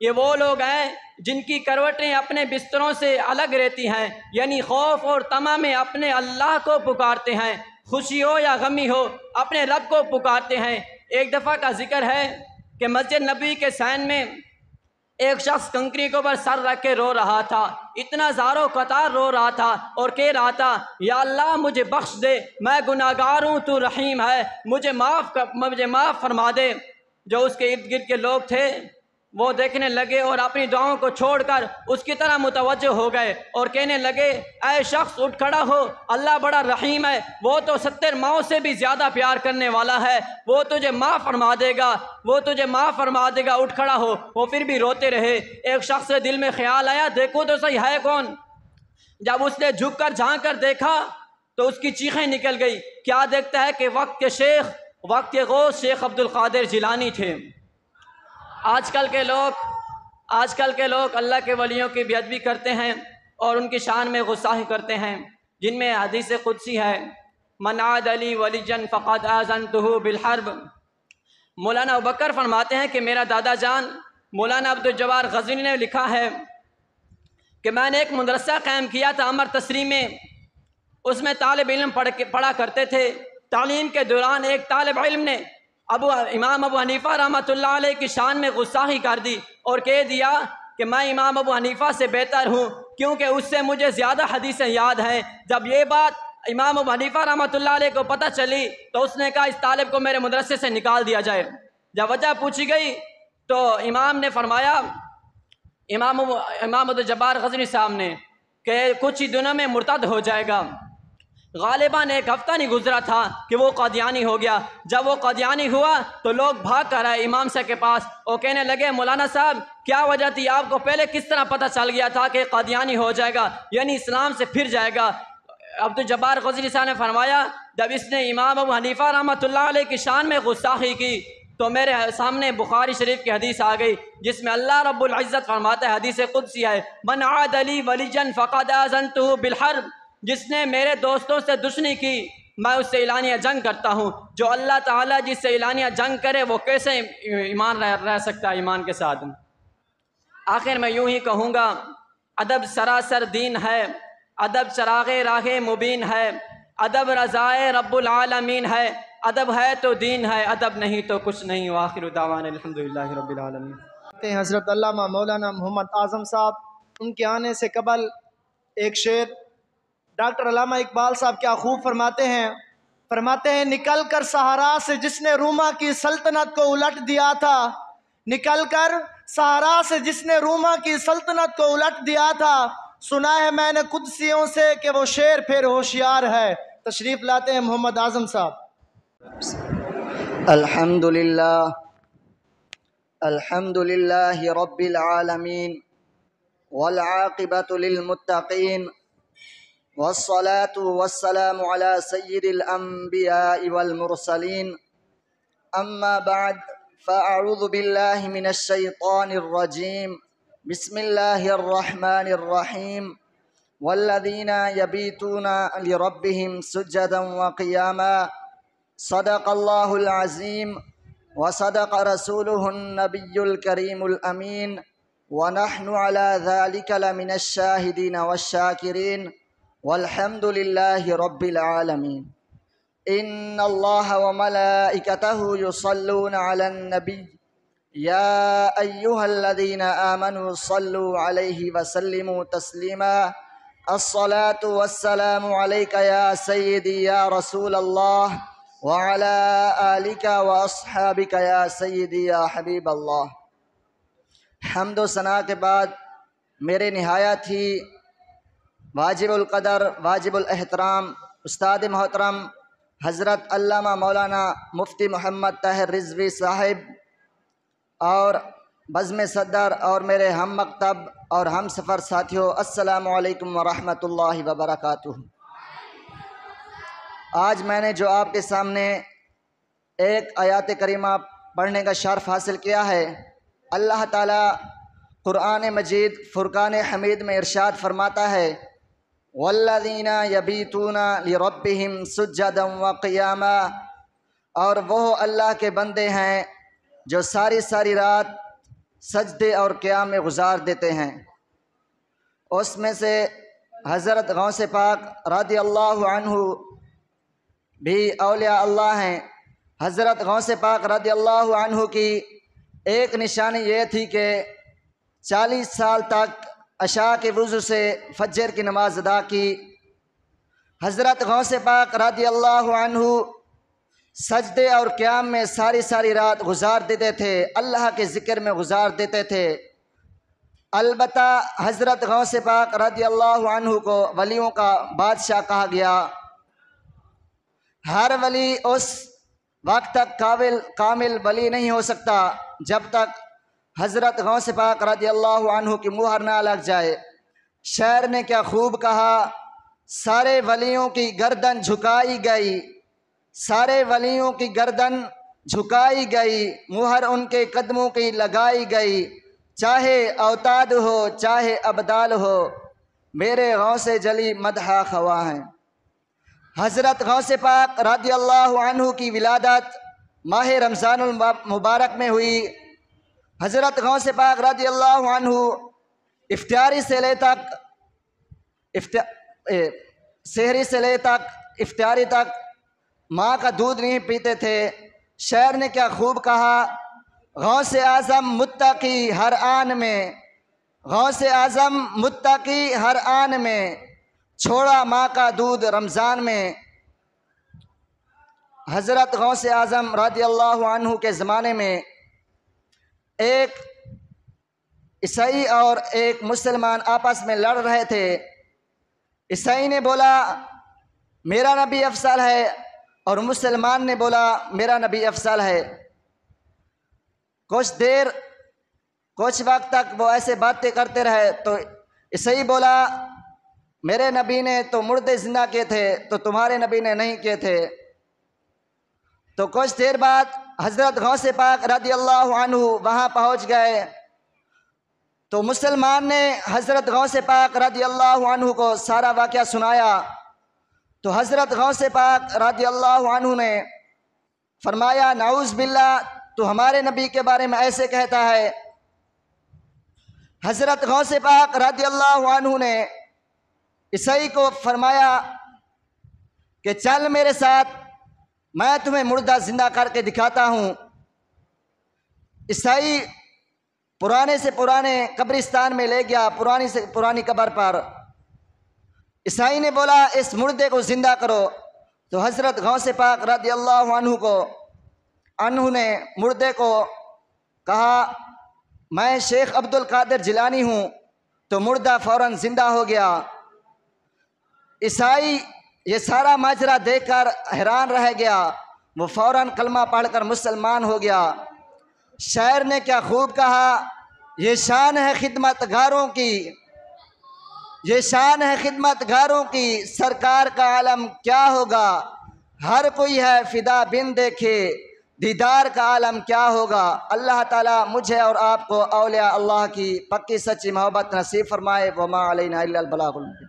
ये वो लोग हैं जिनकी करवटें अपने बिस्तरों से अलग रहती हैं, यानी खौफ और तमा में अपने अल्लाह को पुकारते हैं, खुशी हो या गमी हो अपने रब को पुकारते हैं। एक दफ़ा का जिक्र है कि मस्जिद नबी के सैन में एक शख्स कंकरी के ऊपर सर रख के रो रहा था, इतना ज़ारो कतार रो रहा था और कह रहा था या अल्लाह मुझे बख्श दे, मैं गुनाहगार हूँ, तू रहीम है, मुझे माफ़ फरमा दे। जो उसके इर्द गिर्द के लोग थे वो देखने लगे और अपनी दुआओं को छोड़कर उसकी तरह मुतवज्जो हो गए और कहने लगे ऐ शख्स उठ खड़ा हो, अल्लाह बड़ा रहीम है, वो तो 70 माओं से भी ज़्यादा प्यार करने वाला है, वो तुझे माफ़ फरमा देगा, वो तुझे माफ़ फरमा देगा, उठ खड़ा हो। वो फिर भी रोते रहे। एक शख्स के दिल में ख्याल आया देखो तो सही है कौन। जब उसने झुक कर झाँक कर देखा तो उसकी चीखें निकल गई। क्या देखता है कि वक्त के गौस शेख अब्दुल कादिर जिलानी थे। आजकल के लोग अल्लाह के वलियों की बेअदबी करते हैं और उनकी शान में गुस्ताखी करते हैं, जिनमें हदीस कुदसी है मन आदली वलियन फ़क़द आज़न्तुहु बिल हर्ब। मौलाना अबू बकर फरमाते हैं कि मेरा दादा जान मौलाना अब्दुल जब्बार ग़ज़नी ने लिखा है कि मैंने एक मदरसा कायम किया था अमर तसरी में। उसमें तालिब इल्म पढ़ा करते थे। तालीम के दौरान एक तालिब इल्म ने इमाम अबू हनीफ़ा रहमतुल्लाह अलैह की शान में गुस्ताखी कर दी और कह दिया कि मैं इमाम अबू हनीफ़ा से बेहतर हूँ क्योंकि उससे मुझे ज़्यादा हदीसें याद हैं। जब ये बात इमाम अबू हनीफ़ा रहमतुल्लाह अलैह को पता चली तो उसने कहा इस तालिब को मेरे मदरसे से निकाल दिया जाए। जब वजह पूछी गई तो इमाम ने फरमाया, इमाम अब्दुल जब्बार ग़ज़नी साहब ने, कि कुछ ही दिनों में मुर्तद हो जाएगा। गालिबान एक हफ्ता नहीं गुजरा था कि वो कादियानी हो गया। जब वो कादियानी हुआ तो लोग भाग कर आए इमाम साहब के पास और कहने लगे मौलाना साहब क्या वजह थी, आपको पहले किस तरह पता चल गया था कि कादियानी हो जाएगा, यानी इस्लाम से फिर जाएगा। अब्दुल जब्बार ग़ज़ली साहब ने फरमाया, जब इसने इमाम अबू हनीफ़ा रहमतुल्लाह अलैह की शान में गुस्ताखी की तो मेरे सामने बुखारी शरीफ की हदीस आ गई, जिसमें अल्लाह रब्बुल इज़्ज़त फरमाता है, हदीस कुदसी है, मन आद अली वलिजन फ़क़द आज़नतुहु बिल हर्ब, जिसने मेरे दोस्तों से दुश्मनी की मैं उससे एलानिया जंग करता हूँ। जो अल्लाह ताला जिससे एलानिया जंग करे वो कैसे ईमान रह सकता है ईमान के साथ। आखिर में यूँ ही कहूँगा, अदब सरासर दीन है, अदब चरागे रागे मुबीन है, अदब रज़ाए रब्बुल आलमीन है, अदब है तो दीन है, अदब नहीं तो कुछ नहीं। आखिर दावाना अल्हम्दुलिल्लाहि रब्बिल आलमीन। हज़रत अल्लामा मौलाना मोहम्मद आज़म साहब, उनके आने से कबल एक शेर डॉक्टर अल्लामा इकबाल साहब क्या खूब फरमाते हैं, निकल कर सहारा से जिसने रूमा की सल्तनत को उलट दिया था, निकल कर सहारा से जिसने रूमा की सल्तनत को उलट दिया था, सुना है मैंने कुदसियों से कि वो शेर फिर होशियार है। तशरीफ़ लाते हैं मोहम्मद आज़म साहब। अल्हम्दुलिल्लाहि रब्बिल आलमीन वल आक़िबतु लिल मुत्तक़ीन वस्सलातु वस्सलामु अला सय्यिदिल अंबियाइ वल मुरसलीन, अम्मा बअद, फ़अऊज़ु बिल्लाहि मिनश शैतानिर रजीम, बिस्मिल्लाहिर रहमानिर रहीम, वल्लज़ीना यबीतूना लिरब्बिहिम सुज्जदन व क़ियामा, सदक़ल्लाहुल अज़ीम व सदक़ रसूलुहुन नबियुल करीमुल अमीन, व नहनु अला ज़ालिका लमिनश शाहिदीन वश्शाकिरीन, वल्हम्दुलिल्लाहि रब्बिल आलमीन। इन्नल्लाह व मलाइकतहु युसल्लूना अलन नबी, या अय्युहल्लज़ीना आमनू सल्लू अलैहि व सल्लिमू तस्लीमा, अस्सलातु वस्सलामु अलैका या सय्यदी या रसूलल्लाह व अला आलिका व अस्हाबिका या सय्यदी या हबीब अल्लाह। हम्द व सना के बाद मेरे निहायत ही वाजिबुल क़दर वाजिबुल एहतराम उस्ताद मोहतरम हज़रत अल्लामा मौलाना मुफ्ती मोहम्मद ताहिर रिज़वी साहिब और बज़्म सदर और मेरे हम मकतब और हम सफ़र साथियों, अस्सलामु अलैकुम व रहमतुल्लाहि व बरकातुहू। आज मैंने जो आपके सामने एक आयत करीमा पढ़ने का शर्फ़ हासिल किया है, अल्लाह ताला क़ुरआन मजीद फ़ुरक़ान हमीद में इरशाद फरमाता है, वल्लज़ीना यबीतूना लिरब्बिहिम सुज्जदन व क़ियामा, और वो अल्लाह के बंदे हैं जो सारी सारी रात सजदे और क़याम में गुजार देते हैं। उसमें से हज़रत गौसे पाक रज़ियल्लाहु अन्हु भी औलिया अल्लाह हैं। हज़रत गौसे पाक रज़ियल्लाहु अन्हु की एक निशानी ये थी कि 40 साल तक अशा के वज़ू से फज्र की नमाज अदा की। हज़रत गौसे पाक रज़ियल्लाहु अन्हु सजदे और क़याम में सारी सारी रात गुजार देते थे, अल्लाह के ज़िक्र में गुजार देते थे। अलबत्ता हज़रत गौसे पाक रज़ियल्लाहु अन्हु को वलियों का बादशाह कहा गया। हर वली उस वक्त तक कामिल वली नहीं हो सकता जब तक हज़रत गौसे पाक रज़ियल्लाहु अन्हु की मुहर ना लग जाए। शायर ने क्या खूब कहा, सारे वलियों की गर्दन झुकाई गई, सारे वलियों की गर्दन झुकाई गई, मुहर उनके कदमों की लगाई गई, चाहे औताद हो चाहे अबदाल हो, मेरे गौसे जली मदहा खवा हैं। हज़रत गौसे पाक रज़ियल्लाहु अन्हु की विलादत माह रमज़ानुल मुबारक में हुई। हज़रत गौसे पाक रज़ियल्लाहु अन्हु इफ्तारी से ले तक सहरी से ले तक इफ्तारी तक माँ का दूध नहीं पीते थे। शायर ने क्या खूब कहा, गौसे आज़म मुत्तकी हर आन में, गौसे आज़म मुत्तकी हर आन में, छोड़ा माँ का दूध रमज़ान में। हज़रत गौसे आज़म रज़ियल्लाहु अन्हु के ज़माने में एक ईसाई और एक मुसलमान आपस में लड़ रहे थे। ईसाई ने बोला मेरा नबी अफसल है और मुसलमान ने बोला मेरा नबी अफसल है। कुछ वक्त तक वो ऐसे बातें करते रहे तो ईसाई बोला मेरे नबी ने तो मुर्दे जिंदा किए थे, तो तुम्हारे नबी ने नहीं किए थे। तो कुछ देर बाद हज़रत गौसे पाक रज़ी अल्लाह अन्हु वहाँ पहुँच गए। तो मुसलमान ने हज़रत गौसे पाक रज़ी अल्लाह अन्हु को सारा वाक़या सुनाया। तो हज़रत गौसे पाक रज़ी अल्लाह अन्हु ने फरमाया, नाउज़ बिल्लाह, तो हमारे नबी के बारे में ऐसे कहता है। हज़रत गौसे पाक रज़ी अल्लाह अन्हु ने ईसाई को फरमाया कि चल मेरे साथ, मैं तुम्हें मुर्दा जिंदा करके दिखाता हूँ। ईसाई पुराने से पुराने कब्रिस्तान में ले गया, पुरानी से पुरानी कब्र पर। ईसाई ने बोला, इस मुर्दे को जिंदा करो। तो हज़रत गौसे पाक रज़ी अल्लाह अन्हु ने मुर्दे को कहा, मैं शेख अब्दुल कादिर जिलानी हूँ। तो मुर्दा फ़ौरन जिंदा हो गया। ईसाई ये सारा माजरा देखकर हैरान रह गया। वो फ़ौरन कलमा पढ़कर मुसलमान हो गया। शायर ने क्या खूब कहा, ये शान है खिदमतगारों की, ये शान है खिदमतगारों की, सरकार का आलम क्या होगा। हर कोई है फिदा बिन देखे, दीदार का आलम क्या होगा। अल्लाह ताला मुझे और आपको औलिया अल्लाह की पक्की सच्ची मोहब्बत नसीब फरमाए। वमा अलैना इल्लल बलागुल मुबीन।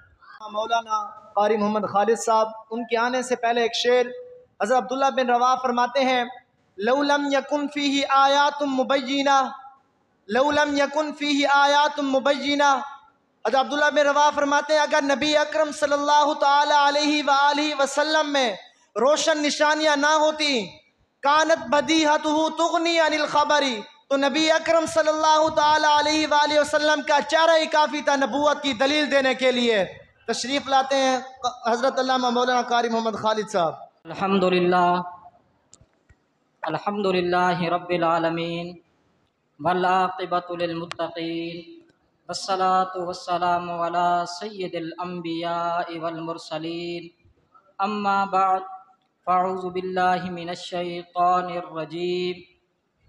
मौलाना कारी मोहम्मद खालिद साहब, उनके आने से पहले एक शेर हज़रत अब्दुल्ला बिन रवा फरमाते हैं, लौलम यकुन फ़ीही आयातुम मुबय्यिना, लौलम यकुन फ़ीही आयातुम मुबय्यिना। हज़रत अब्दुल्ला बिन रवा फरमाते हैं, अगर नबी अकरम सल्लल्लाहु ताला अलैहि व आलिहि वसल्लम में रोशन निशानियाँ ना होती, कानत बदीहतुहु तुगनी अनिल खबरी, तो नबी अकरम सल्लल्लाहु ताला अलैहि व आलिहि वसल्लम का चेहरा ही काफ़ी था नबूवत की दलील देने के लिए। तशरीफ़ लाते हैं हज़रत अल्लामा मौलाना कारी मोहम्मद खालिद साहब। अल्हम्दुलिल्लाहि रब्बिल आलमीन वल आक़िबतु लिल मुत्तक़ीन वस्सलातु वस्सलामु अला सय्यिदिल अंबियाइ वल मुरसलीन, अम्मा बअद, फ़अऊज़ु बिल्लाहि मिनश शैतानिर रजीम,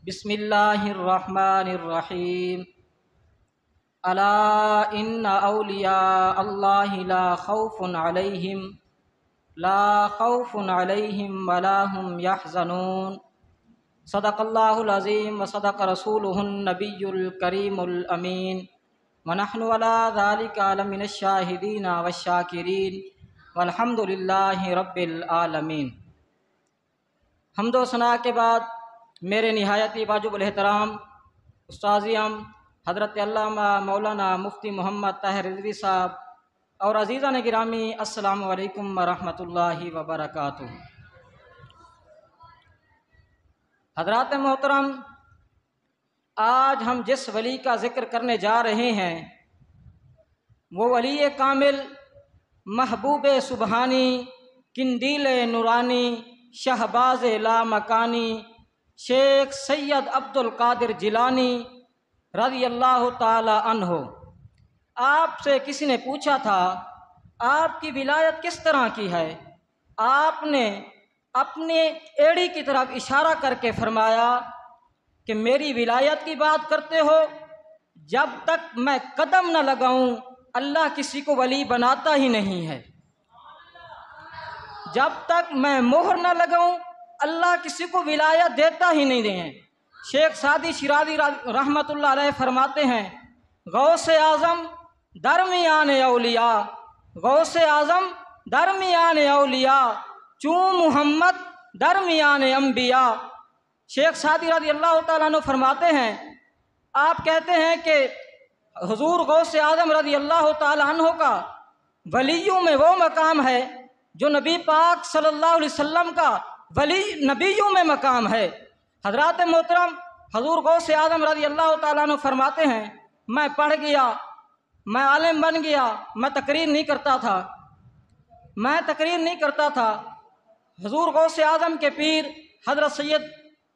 बिस्मिल्लाहिर रहमानिर रहीम। अला इन्ना औलिया अल्लाहि ला खौफुन अलैहिम वला हुम यहज़नून। सदक़ल्लाहुल अज़ीम व सदक़ रसूलुहुन नबियुल करीमुल अमीन व नहनु अला ज़ालिका लमिनश शाहिदीन वश्शाकिरीन वल्हम्दुलिल्लाहि रब्बिल आलमीन। हम्दो सना के बाद मेरे निहायती वाजिबुल एहतराम उस्ताज़-ए-आम हज़रत अल्लामा मौलाना मुफ्ती मोहम्मद ताहिर रिज़वी साहब और अज़ीज़ान गिरामी, अस्सलामु अलैकुम व रहमतुल्लाहि व बरकातुहू। हज़रात मोहतरम, आज हम जिस वली का ज़िक्र करने जा रहे हैं वो वली कामिल, महबूब सुबहानी, किंदील नूरानी, शहबाज लामकानी, शेख सैयद अब्दुल कादिर जिलानी रज़ी अल्लाह ताला अन्हो। आपसे किसी ने पूछा था आपकी विलायत किस तरह की है। आपने अपने एड़ी की तरफ इशारा करके फरमाया कि मेरी विलायत की बात करते हो, जब तक मैं कदम न लगाऊं अल्लाह किसी को वली बनाता ही नहीं है। जब तक मैं मोहर न लगाऊं अल्लाह किसी को विलायत देता ही नहीं है। शेख सादी शिराज़ी रहमतुल्लाह अलैह फरमाते हैं, गौसे आज़म दरमियान औलिया, गौसे आज़म दरमियान औलिया, चूँ मोहम्मद दरमियान अम्बिया। शेख सादी रज़ी अल्लाह तआला अन्हु फरमाते हैं, आप कहते हैं कि हुज़ूर गौसे आज़म रज़ी अल्लाह तआला अन्हु का वलियों में वो मकाम है जो नबी पाक सल्लल्लाहु अलैहि वसल्लम का वली नबियों में मकाम है। हज़रात मोहतरम, हुज़ूर गौसे आज़म रज़ी अल्लाह तआला अन्हु फरमाते हैं, मैं पढ़ गया, मैं आलिम बन गया, मैं तकरीर नहीं करता था। हुज़ूर गौसे आज़म के पीर हज़रत सैयद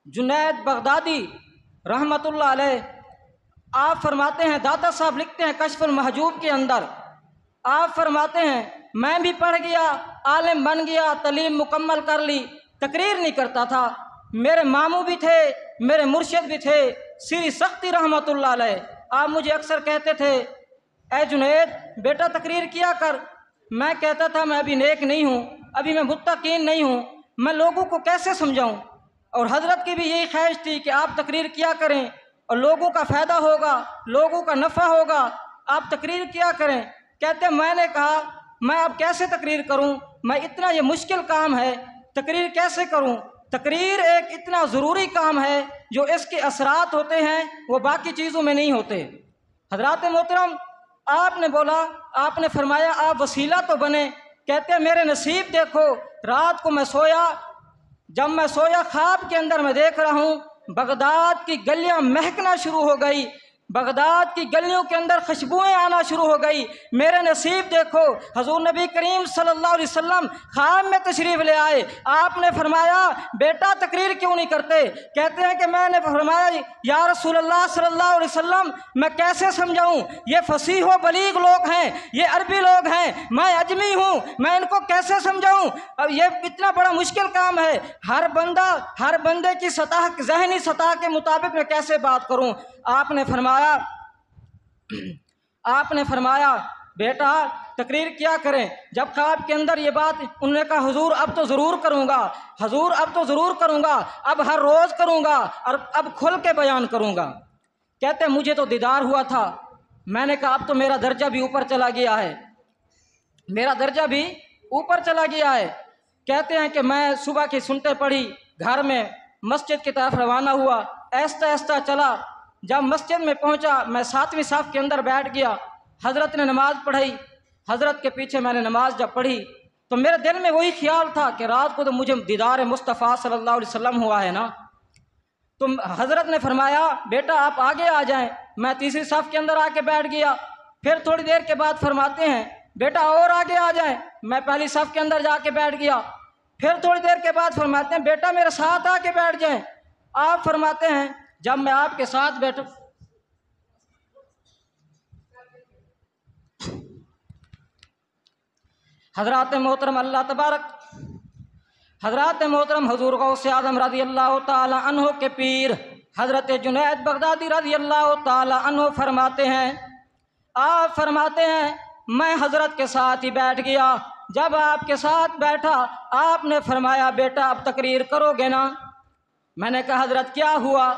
जुनैद बगदादी रहमतुल्लाह अलैह आप फरमाते हैं, दाता साहब लिखते हैं कश्फुल महजूब के अंदर, आप फरमाते हैं मैं भी पढ़ गया, आलिम बन गया, तालीम मुकम्मल कर ली, तकरीर नहीं करता था। मेरे मामू भी थे, मेरे मुर्शिद भी थे, श्री सख्ती रहमतुल्लाह अलैह। आप मुझे अक्सर कहते थे, ए जुनैद बेटा तकरीर किया कर, मैं कहता था मैं अभी नेक नहीं हूँ, अभी मैं मुत्तकीन नहीं हूँ, मैं लोगों को कैसे समझाऊँ। और हज़रत की भी यही ख्वाहिश थी कि आप तकरीर किया करें और लोगों का फ़ायदा होगा, लोगों का नफ़ा होगा, आप तकरीर किया करें। कहते मैंने कहा मैं अब कैसे तकरीर करूं, मैं इतना ये मुश्किल काम है, तकरीर कैसे करूं। तकरीर एक इतना ज़रूरी काम है जो इसके असरात होते हैं वो बाकी चीज़ों में नहीं होते। हज़रात मोहतरम, आपने बोला, आपने फरमाया आप वसीला तो बने। कहते मेरे नसीब देखो, रात को मैं सोया, जब मैं सोया ख्वाब के अंदर मैं देख रहा हूँ बगदाद की गलियाँ महकना शुरू हो गई, बगदाद की गलियों के अंदर खुशबुएं आना शुरू हो गई। मेरे नसीब देखो, हजूर नबी करीम सल्लल्लाहु अलैहि वसल्लम ख्वाब में तशरीफ़ ले आए। आपने फरमाया बेटा तकरीर क्यों नहीं करते। कहते हैं कि मैंने फरमाया या रसूलल्लाह सल्लल्लाहु अलैहि वसल्लम मैं कैसे समझाऊं, ये फसीह व बलीग लोग हैं, ये अरबी लोग हैं, मैं अजमी हूँ, मैं इनको कैसे समझाऊं। अब ये इतना बड़ा मुश्किल काम है, हर बंदे की सतह, ज़हनी सतह के मुताबिक मैं कैसे बात करूँ। आपने फरमाया बेटा तकरीर क्या करें। जब ख्वाब के अंदर ये बात, उन्होंने कहा हुजूर अब तो ज़रूर करूँगा, हुजूर अब तो ज़रूर करूँगा, अब हर रोज़ करूँगा और अब खुल के बयान करूँगा। कहते मुझे तो दीदार हुआ था, मैंने कहा अब तो मेरा दर्जा भी ऊपर चला गया है, मेरा दर्जा भी ऊपर चला गया है। कहते हैं कि मैं सुबह की सुनते पढ़ी, घर में मस्जिद की तरफ रवाना हुआ, ऐसा ऐसा चला। जब मस्जिद में पहुंचा मैं 7वीं साफ के अंदर बैठ गया, हज़रत ने नमाज़ पढ़ाई, हज़रत के पीछे मैंने नमाज़ जब पढ़ी तो मेरे दिल में वही ख्याल था कि रात को तो मुझे दीदार मुस्तफ़ा सल्लल्लाहु अलैहि वसल्लम हुआ है ना। तो हज़रत ने फरमाया बेटा आप आगे आ जाएं। मैं 3री साफ के अंदर आके बैठ गया। फिर थोड़ी देर के बाद फरमाते हैं बेटा और आगे आ जाएं। मैं पहली साफ के अंदर जाके बैठ गया। फिर थोड़ी देर के बाद फरमाते हैं बेटा मेरे साथ आके बैठ जाएं। आप फरमाते हैं जब मैं आपके साथ बैठा, हज़रात मोहतरम अल्लाह तबारक, हज़रात मोहतरम हुज़ूर गौसे आज़म रज़ी अल्लाह ताला अन्हो के पीर हज़रत जुनैद बगदादी रज़ी अल्लाह ताला अन्हो फरमाते हैं, आप फरमाते हैं मैं हज़रत के साथ ही बैठ गया। जब आपके साथ बैठा आपने फरमाया बेटा अब तकरीर करोगे ना। मैंने कहा हज़रत क्या हुआ,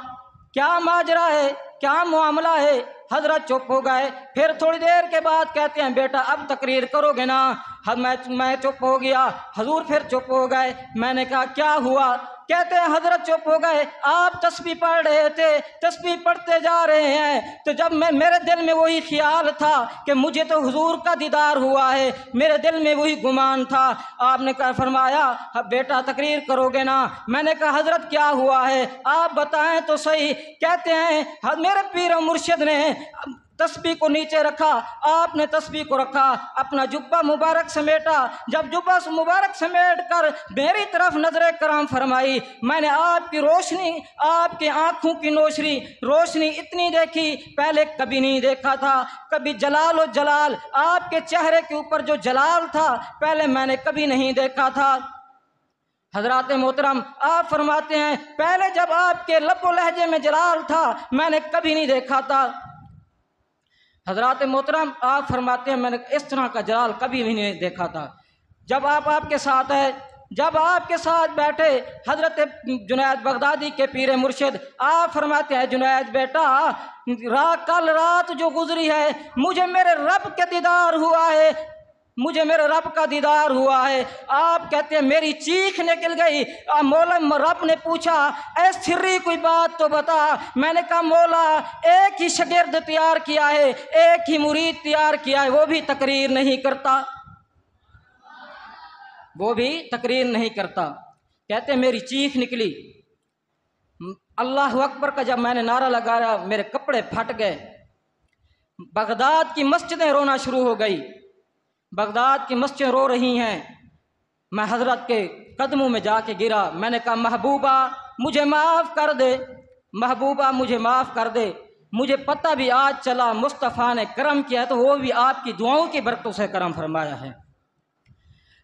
क्या माजरा है, क्या मामला है। हज़रत चुप हो गए। फिर थोड़ी देर के बाद कहते हैं बेटा अब तकरीर करोगे ना। मैं चुप हो गया, हजूर फिर चुप हो गए। मैंने कहा क्या हुआ। कहते हैं हज़रत चुप हो गए, आप तस्बीह पढ़ रहे थे, तस्बीह पढ़ते जा रहे हैं। तो जब मेरे दिल में वही ख्याल था कि मुझे तो हुजूर का दीदार हुआ है, मेरे दिल में वही गुमान था। आपने कहा फरमाया बेटा तकरीर करोगे ना। मैंने कहा हज़रत क्या हुआ है आप बताएं तो सही। कहते हैं मेरे पीर और मुर्शिद ने तस्बीह को नीचे रखा, आपने तस्बीह को रखा, अपना जुब्बा मुबारक समेटा। जब जुब्बा मुबारक समेट कर मेरी तरफ नजर करम फरमाई, मैंने आपकी रोशनी, आपकी आंखों की रोशनी इतनी देखी पहले कभी नहीं देखा था। कभी जलाल और जलाल, आपके चेहरे के ऊपर जो जलाल था पहले मैंने कभी नहीं देखा था। हज़रात मोहतरम आप फरमाते हैं पहले जब आपके लब्बो लहजे में जलाल था मैंने कभी नहीं देखा था। हज़रात मोहतरम आप फरमाते हैं मैंने इस तरह का जलाल कभी भी नहीं देखा था। जब आपके साथ है, जब आपके साथ बैठे हज़रत जुनैद बगदादी के पीर मुर्शिद, आप फरमाते हैं जुनैद बेटा कल रात जो गुजरी है मुझे मेरे रब के दीदार हुआ है, मुझे मेरे रब का दीदार हुआ है। आप कहते हैं मेरी चीख निकल गई। मौला रब ने पूछा ऐ सिर्री कोई बात तो बता। मैंने कहा मौला एक ही शागिर्द तैयार किया है, एक ही मुरीद तैयार किया है, वो भी तकरीर नहीं करता, वो भी तकरीर नहीं करता। कहते हैं मेरी चीख निकली, अल्लाह अकबर का जब मैंने नारा लगाया मेरे कपड़े फट गए। बगदाद की मस्जिदें रोना शुरू हो गई, बगदाद की मस्जिदें रो रही हैं। मैं हज़रत के कदमों में जाके गिरा। मैंने कहा महबूबा मुझे माफ़ कर दे, महबूबा मुझे माफ़ कर दे। मुझे पता भी आज चला मुस्तफ़ा ने करम किया है तो वो भी आपकी दुआओं की बरकतों से करम फरमाया है।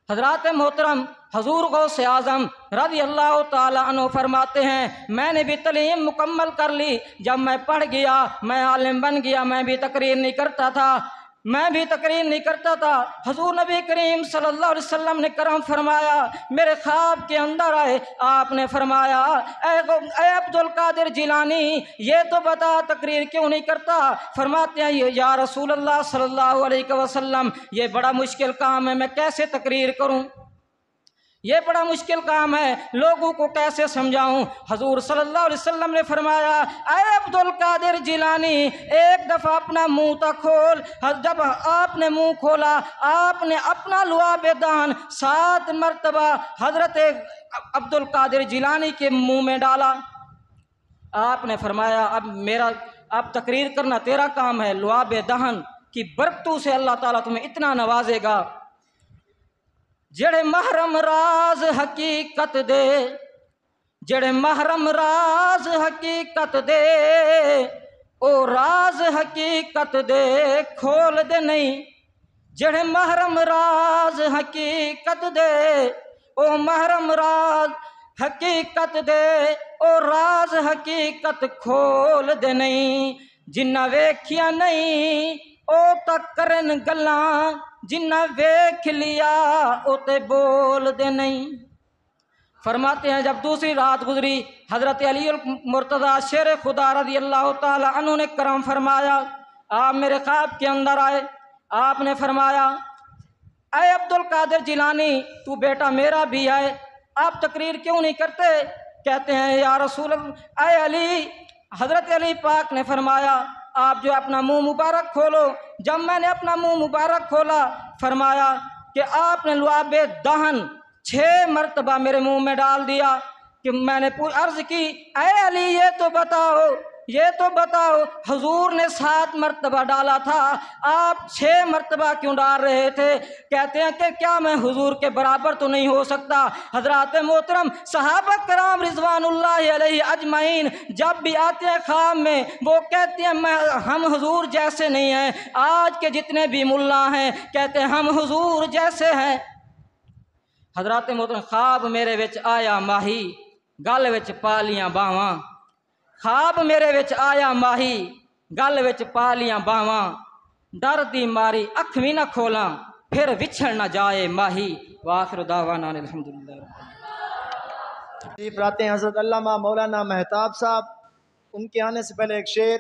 हज़रात मोहतरम हजूर गौसे आज़म रज़ी अल्लाह ताला अन्हु फरमाते हैं मैंने भी तलीम मुकम्मल कर ली। जब मैं पढ़ गया, मैं आलिम बन गया, मैं भी तकरीर नहीं करता था। मैं भी तकरीर नहीं करता था। हुजूर नबी करीम सल्लल्लाहु अलैहि वसल्लम ने करम फरमाया, मेरे ख्वाब के अंदर आए, आपने फरमाया ऐ अब्दुल कादिर जिलानी, ये तो बता तकरीर क्यों नहीं करता। फरमाते हैं या रसूल अल्लाह सल्लल्लाहु अलैहि वसल्लम, ये बड़ा मुश्किल काम है, मैं कैसे तकरीर करूं, ये बड़ा मुश्किल काम है, लोगों को कैसे समझाऊं। हजूर सल्लल्लाहु अलैहि वसल्लम ने फरमाया ऐ अब्दुल कादिर जिलानी, एक दफ़ा अपना मुंह तक खोल। जब आपने मुंह खोला, आपने अपना लुआब दान 7 मरतबा हजरत अब्दुल कादिर जिलानी के मुंह में डाला। आपने फरमाया अब तकरीर करना तेरा काम है, लुआब दहन की बरकतों से अल्लाह ताला तुम्हें इतना नवाजेगा। जेड़े महरम राज हकीकत दे, जेड़े महरम राज हकीकत दे, ओ राज हकीकत दे खोल दे नहीं। जेड़े महरम राज हकीकत दे, ओ महरम राज हकीकत दे, ओ राज हकीकत खोल दे नहीं। जिन्ना वेखिया नहीं ओ तक करन गल्लां, जिन्ना वेख लिया उते बोल दे नहीं। फरमाते हैं जब दूसरी रात गुजरी, हजरत अली मुर्तज़ा शेर खुदा रज़ी अल्लाह ताला अन्हु ने करम फरमाया, आप मेरे ख्वाब के अंदर आए। आपने फरमाया ऐ अब्दुल कादिर जिलानी, तू बेटा मेरा भी है, आप तकरीर क्यों नहीं करते। कहते हैं या रसूल ऐ अली, हजरत अली पाक ने फरमाया आप जो अपना मुंह मुबारक खोलो। जब मैंने अपना मुंह मुबारक खोला, फरमाया कि आपने लुआबे दहन 6 मरतबा मेरे मुंह में डाल दिया। कि मैंने अर्ज की ऐ अली ये तो बताओ हुजूर ने 7 मरतबा डाला था, आप 6 मरतबा क्यों डाल रहे थे। कहते हैं कि क्या मैं हुजूर के बराबर तो नहीं हो सकता। हजरात मोहतरम सहाबा कराम रिजवानुल्लाह अलैहि अजमाइन जब भी आते हैं ख्वाब में, वो कहते हैं हम हुजूर जैसे नहीं हैं। आज के जितने भी मुल्ला हैं कहते हैं हम हुजूर जैसे हैं। हजरात मोहतरम ख्वाब मेरे विच आया माही, गल विच पा लियां बावां। ख्वाब मेरे विच आया माही, गल विच पा लियां बावां। डर दी मारी अख भी न खोला, फिर विछड़ न जाए माही। वाखिर दावाना अल्हम्दुलिल्लाह। आते हैं हज़रत अल्लामा मौलाना मेहताब साहब। उनके आने से पहले एक शेर।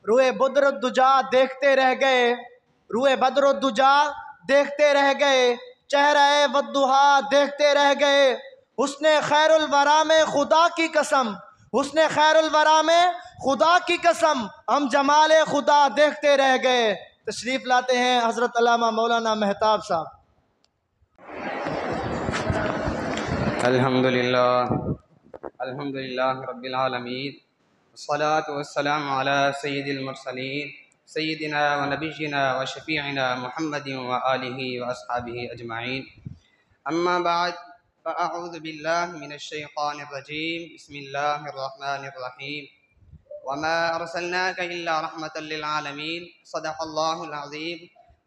रुए बद्रुद्दुजा देखते रह गए, रुए बद्रुद्दुजा देखते रह गए, चेहरा वद्दुहा देखते रह गए। हुस्ने खैरुल वरा में खुदा की कसम, हुस्ने खैरुल वरा में खुदा की कसम, हम जमाले खुदा देखते रह गए। तशरीफ़ लाते हैं हज़रत अल्लामा मौलाना मेहताब साहब। अल्हम्दुलिल्लाह अल्हम्दुलिल्लाह रब्बिल आलमीन, वस्सलातु वस्सलामु अला सय्यिदिल मुरसलीन सय्यिदिना व नबिय्यिना व शफीइना मुहम्मदिन व आलिहि व अस्हाबिहि अजमाइन। अम्मा बाद, फ़अऊज़ु बिल्लाहि मिनश शैतानिर रजीम, बिस्मिल्लाहिर रहमानिर रहीम। वमा अर्सलनाका इल्ला रहमतल लिल आलमीन, सदक़ल्लाहुल अज़ीम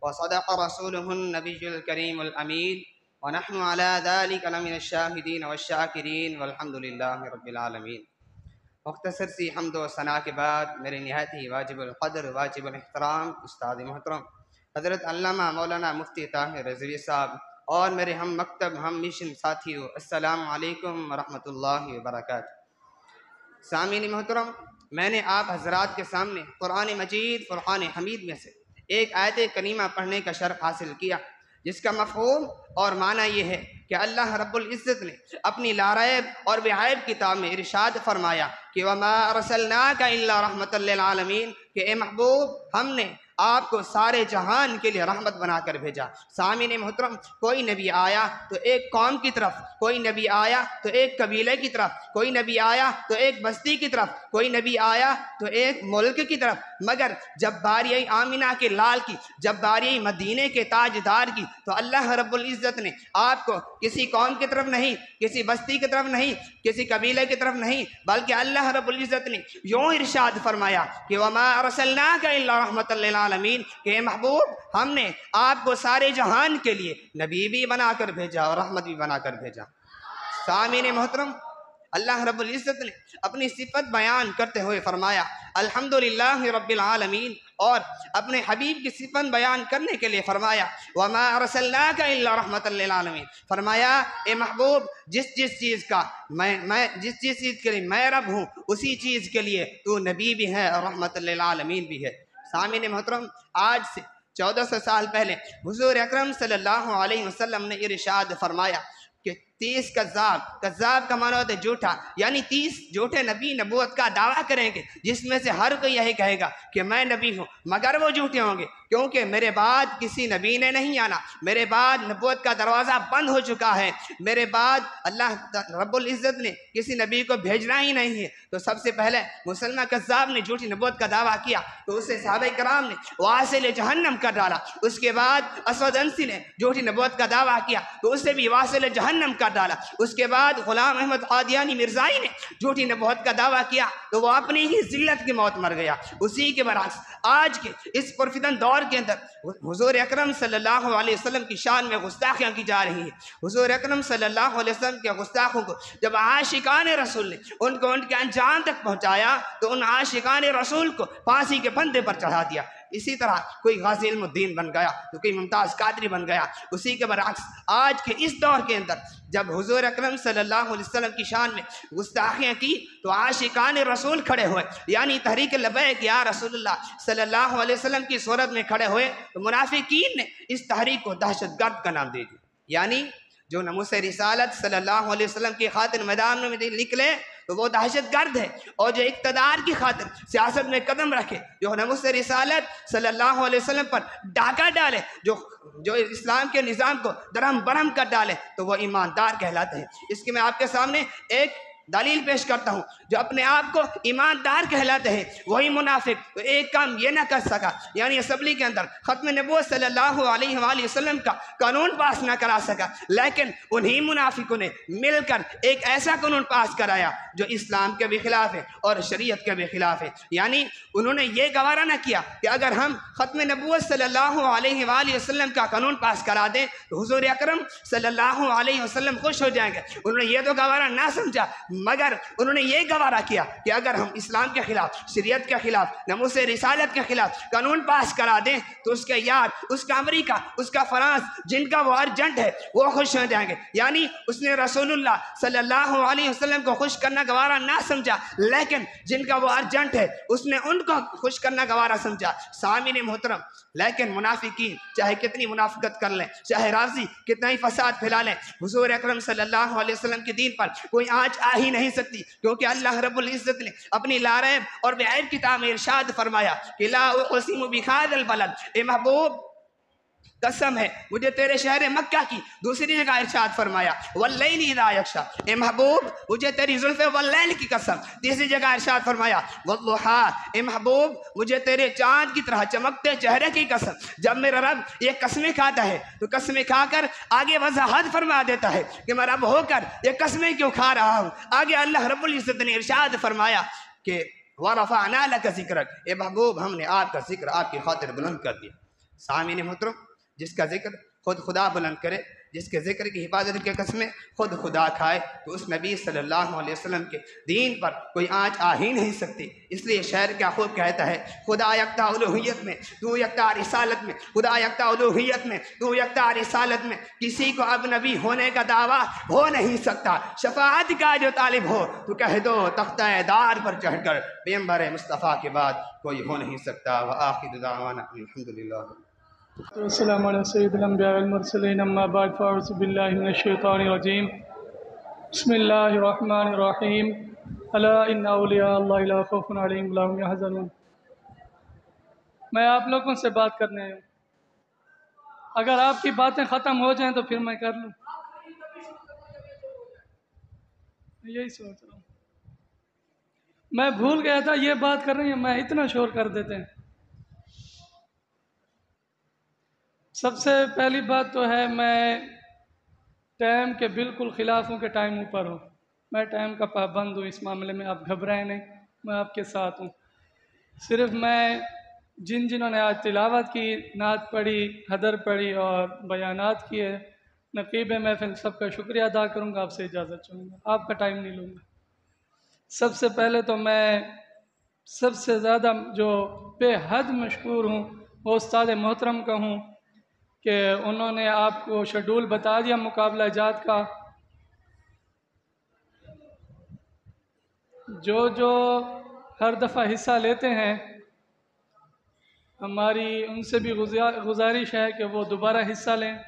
व सदक़ रसूलुहुन नबियुल करीमुल अमीन व नहनु अला ज़ालिका लमिनश शाहिदीन वश्शाकिरीन वल्हम्दुलिल्लाहि रब्बिल आलमीन। मुख्तसर सी हम्द व सना के बाद मेरे निहायत ही वाजिबुल क़द्र वाजिबुल एहतराम उस्ताद मोहतरम हज़रत अल्लामा मौलाना मुफ्ती ताहिर रिज़वी साहब और मेरे हम मकतब हम मिशन साथियों, अस्सलामु अलैकुम व रहमतुल्लाहि व बरकातुहू। सामीन मोहतरम, मैंने आप हजरात के सामने कुरान मजीद फुरक़ान हमीद में से एक आयत करीमा पढ़ने का शर्फ हासिल किया, जिसका मफ़हूम और माना ये है कि अल्लाह रब्बुल इज़्ज़त ने अपनी लारैब और बेआयब किताब में इरशाद फरमाया कि वमा अरसलनाका इल्ला रहमतल लिल आलमीन, कि ए महबूब हमने आपको सारे जहान के लिए रहमत बनाकर भेजा। सामीन मोहतरम, कोई नबी आया तो एक कौम की तरफ, कोई नबी आया तो एक कबीले की तरफ, कोई नबी आया तो एक बस्ती की तरफ, कोई नबी आया तो एक मुल्क की तरफ। मगर जब बारी आई आमिना के लाल की, जब बारी आई मदीने के ताजदार की, तो अल्लाह रब्बुल इज़्ज़त ने आपको किसी कौम की तरफ नहीं, किसी बस्ती की तरफ नहीं, किसी कबीले की तरफ नहीं, बल्कि अल्लाह रब्बुल इज़्ज़त ने यूँ इरशाद फरमाया कि वमा अरसलनाका इल्ला रहमतल लिल आलमीन, के महबूब हमने आपको सारे जहान के लिए नबी भी बनाकर भेजा और रहमत भी बनाकर भेजा। सामीन मोहतरम, अल्लाह रब्बुल इज़्ज़त ने अपनी सिफत बयान करते हुए फरमाया अल्हम्दुलिल्लाह रब्बिल आलमीन, और अपने हबीब की सिफत बयान करने के लिए फरमाया वमा अरसलनाका इल्ला रहमतल लिल आलमीन। फरमाया ए महबूब, जिस चीज़ का जिस चीज़ के लिए मैं रब हूँ उसी चीज़ के लिए तू नबी भी है और रहमतल लिल आलमीन भी है। सामीन मोहतरम, आज से 1400 साल पहले हुजूर अकरम सल्लल्लाहु अलैहि वसल्लम ने इरशाद फरमाया कि 30 कज़्ज़ाब का माना होता है झूठा, यानी 30 झूठे नबी नबूवत का दावा करेंगे जिसमें से हर कोई यही कहेगा कि मैं नबी हूँ, मगर वो झूठे होंगे क्योंकि मेरे बाद किसी नबी ने नहीं आना, मेरे बाद नबूवत का दरवाज़ा बंद हो चुका है, मेरे बाद अल्लाह रब्बुल इज़्ज़त ने किसी नबी को भेजना ही नहीं है। तो सबसे पहले मुसलमान कज़्ज़ाब ने झूठी नबूवत का दावा किया तो उसे सहाबा कराम ने वासिल जहन्नम कर डाला। उसके बाद असवद अंसी ने झूठी नबूवत का दावा किया तो उसे भी वासिल जहन्नम कर डाला। उसके बाद गुलाम अहमद कादियानी मिर्ज़ाई ने झूठी नबूवत का दावा किया तो वह अपनी ही जिल्लत की मौत मर गया। उसी के बरअक्स आज के इस पुरफितन दौर के अंदर हुजूर अकरम सल्लल्लाहु अलैहि वसल्लम की शान में गुस्ताखियाँ की जा रही हैं। हुजूर अकरम सल्लल्लाहु अलैहि वसल्लम के गुस्ताखों को जब आशिकान रसूल ने उनको उनके अंजाम तक पहुँचाया तो उन आशिकान रसूल को फांसी के फंदे पर चढ़ा दिया। इसी तरह कोई गाज़ी इल्मुद्दीन बन गया तो कोई मुमताज़ कादरी बन गया। उसी के बरअक्स आज के इस दौर के अंदर जब हुजूर अकरम सल्लल्लाहु अलैहि वसल्लम की शान में गुस्ताखियाँ की तो आशिकान रसूल खड़े हुए, यानी तहरीक लब्बैक या रसूलुल्लाह सल्लल्लाहु अलैहि वसल्लम की सूरत में खड़े हुए तो मुनाफिकीन ने इस तहरीक को दहशतगर्द का नाम दे दिया। यानी जो नमूस रिसालत सल्लल्लाहु अलैहि वसल्लम की खातिर मैदान में निकले तो वो दहशतगर्द है, और जो इक़्तिदार की खातिर सियासत में कदम रखे, जो नमूस रिसालत सल्लल्लाहु अलैहि वसल्लम पर डाका डाले, जो इस्लाम के निज़ाम को दरहम बरहम कर डाले तो वो ईमानदार कहलाते हैं। इसकी मैं आपके सामने एक दलील पेश करता हूँ। जो अपने आप को ईमानदार कहलाते हैं वही मुनाफिक तो एक काम ये ना कर सका, यानी असम्बली के अंदर ख़त्म नबूवत सल्लल्लाहु अलैहि वसल्लम का कानून पास ना करा सका, लेकिन उन्हीं मुनाफिकों ने मिलकर एक ऐसा कानून पास कराया जो इस्लाम के भी खिलाफ है और शरीयत के भी खिलाफ है। यानी उन्होंने ये गवारा ना किया कि अगर हम ख़त्म नबूवत सल्लल्लाहु अलैहि वसल्लम का कानून पास करा दें तो हुजूर अकरम सल्लल्लाहु अलैहि वसल्लम खुश हो जाएंगे। उन्होंने ये तो गवारा ना समझा, मगर उन्होंने ये गवारा किया कि अगर हम इस्लाम के खिलाफ, शरीयत के खिलाफ, नमूस रिसालत के खिलाफ कानून पास करा दें तो उसके यार, उसका अमेरिका, उसका फ्रांस, जिनका वो अर्जेंट है वो खुश हो जाएंगे। यानी उसने रसूलुल्लाह सल्लल्लाहु अलैहि वसल्लम को खुश करना गवारा ना समझा, लेकिन जिनका वो अर्जेंट है उसने उनको खुश करना गवारा समझा। सामीन मोहतरम, लेकिन मुनाफिकीन चाहे कितनी मुनाफिकत कर लें, चाहे राजी कितना ही फसाद फैला लें, हुजूर अकरम सल्लल्लाहु अलैहि वसल्लम के दीन पर कोई आँच आ ही नहीं सकती, क्योंकि अल्लाह रब्बुल इज़्ज़त ने अपनी लारैब और बेऐब किताब में इरशाद फरमाया कि ला उक़सिमु बिहाज़ल बलद, ए महबूब कसम है मुझे तेरे शहर मक्का की। दूसरी जगह इरशाद फरमाया वल्लैलि इज़ा यग़शा, ए महबूब मुझे तेरी जुल्फ़े वल्लैल की कसम। तीसरी जगह इरशाद फरमाया वद्दुहा, ए महबूब मुझे तेरे चाँद की तरह चमकते चेहरे की कसम। जब मेरा रब ये कसमें खाता है तो कसमें खाकर आगे वज़ाहत फरमा देता है कि मैं रब होकर ये कसमें क्यों खा रहा हूँ। आगे अल्लाह रब्बुल इज़्ज़त ने इरशाद फरमाया कि वरफ़अना लका ज़िक्रक, ए महबूब हमने आपका जिक्र आपकी खातिर बुलंद कर दिया। सामीन मोहतरम, जिसका जिक्र खुद खुदा बुलंद करे, जिसके जिक्र की हिफाजत के कसमें खुद खुदा खाए, तो उस नबी सल्लल्लाहु अलैहि वसल्लम के दीन पर कोई आँच आ ही नहीं सकती। इसलिए शायर क्या खूब कहता है, खुदा यकता उलूहियत में तू यकता रिसालत में, खुदा यकता उलूहियत में तू यकता रिसालत में, किसी को अब नबी होने का दावा हो नहीं सकता। शफाअत का जो तालिब हो तो कह दो तख्ता दार पर चढ़कर पैगंबर मुस्तफ़ा के बाद कोई हो नहीं सकता। व आखिर दावाना अल्हम्दुलिल्लाह। अस्सलामु अलैकुम सय्यिदुल अंबिया वल मुरसलीन, अम्मा बाद फ़अऊज़ु बिल्लाहि मिनश शैतानिर रजीम, बिस्मिल्लाहिर रहमानिर रहीम, अला इन्ना औलिया अल्लाहि ला खौफुन अलैहिम वला हुम यहज़नून। मैं आप लोगों से बात करने आया हूँ, अगर आपकी बातें ख़त्म हो जाएं तो फिर मैं कर लूँ, यही सोच रहा हूँ। मैं भूल गया था ये बात कर रही है, मैं इतना शोर कर देते हैं। सबसे पहली बात तो है मैं टाइम के बिल्कुल ख़िलाफ़ हूँ कि टाइम ऊपर हो। मैं टाइम का पाबंद हूँ, इस मामले में आप घबराएं नहीं, मैं आपके साथ हूँ। सिर्फ मैं जिन्होंने आज तिलावत की, नात पढ़ी, हदर पढ़ी और बयानात किए, नक़ीब महफ़िल सबका शुक्रिया अदा करूँगा। आपसे इजाज़त चाहूँगा, आपका टाइम नहीं लूँगा। सबसे पहले तो मैं सबसे ज़्यादा जो बेहद मशहूर हूँ वो उस्ताद मोहतरम का हूँ कि उन्होंने आपको शेड्यूल बता दिया मुकाबला जात का। जो हर दफ़ा हिस्सा लेते हैं, हमारी उनसे भी गुजारिश है कि वो दोबारा हिस्सा लें।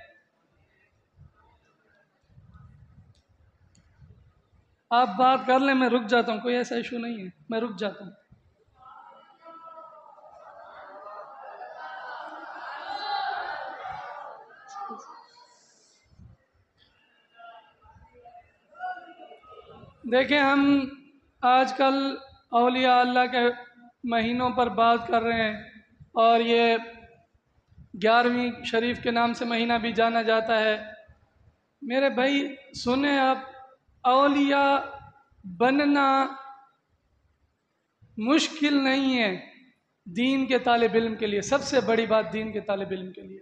आप बात कर लें, मैं रुक जाता हूँ, कोई ऐसा इशू नहीं है, मैं रुक जाता हूँ। देखें, हम आजकल औलिया अल्लाह के महीनों पर बात कर रहे हैं और ये 11वीं शरीफ के नाम से महीना भी जाना जाता है। मेरे भाई सुने आप, औलिया बनना मुश्किल नहीं है दीन के तालिब इल्म के लिए। सबसे बड़ी बात दीन के तालिब इल्म के लिए,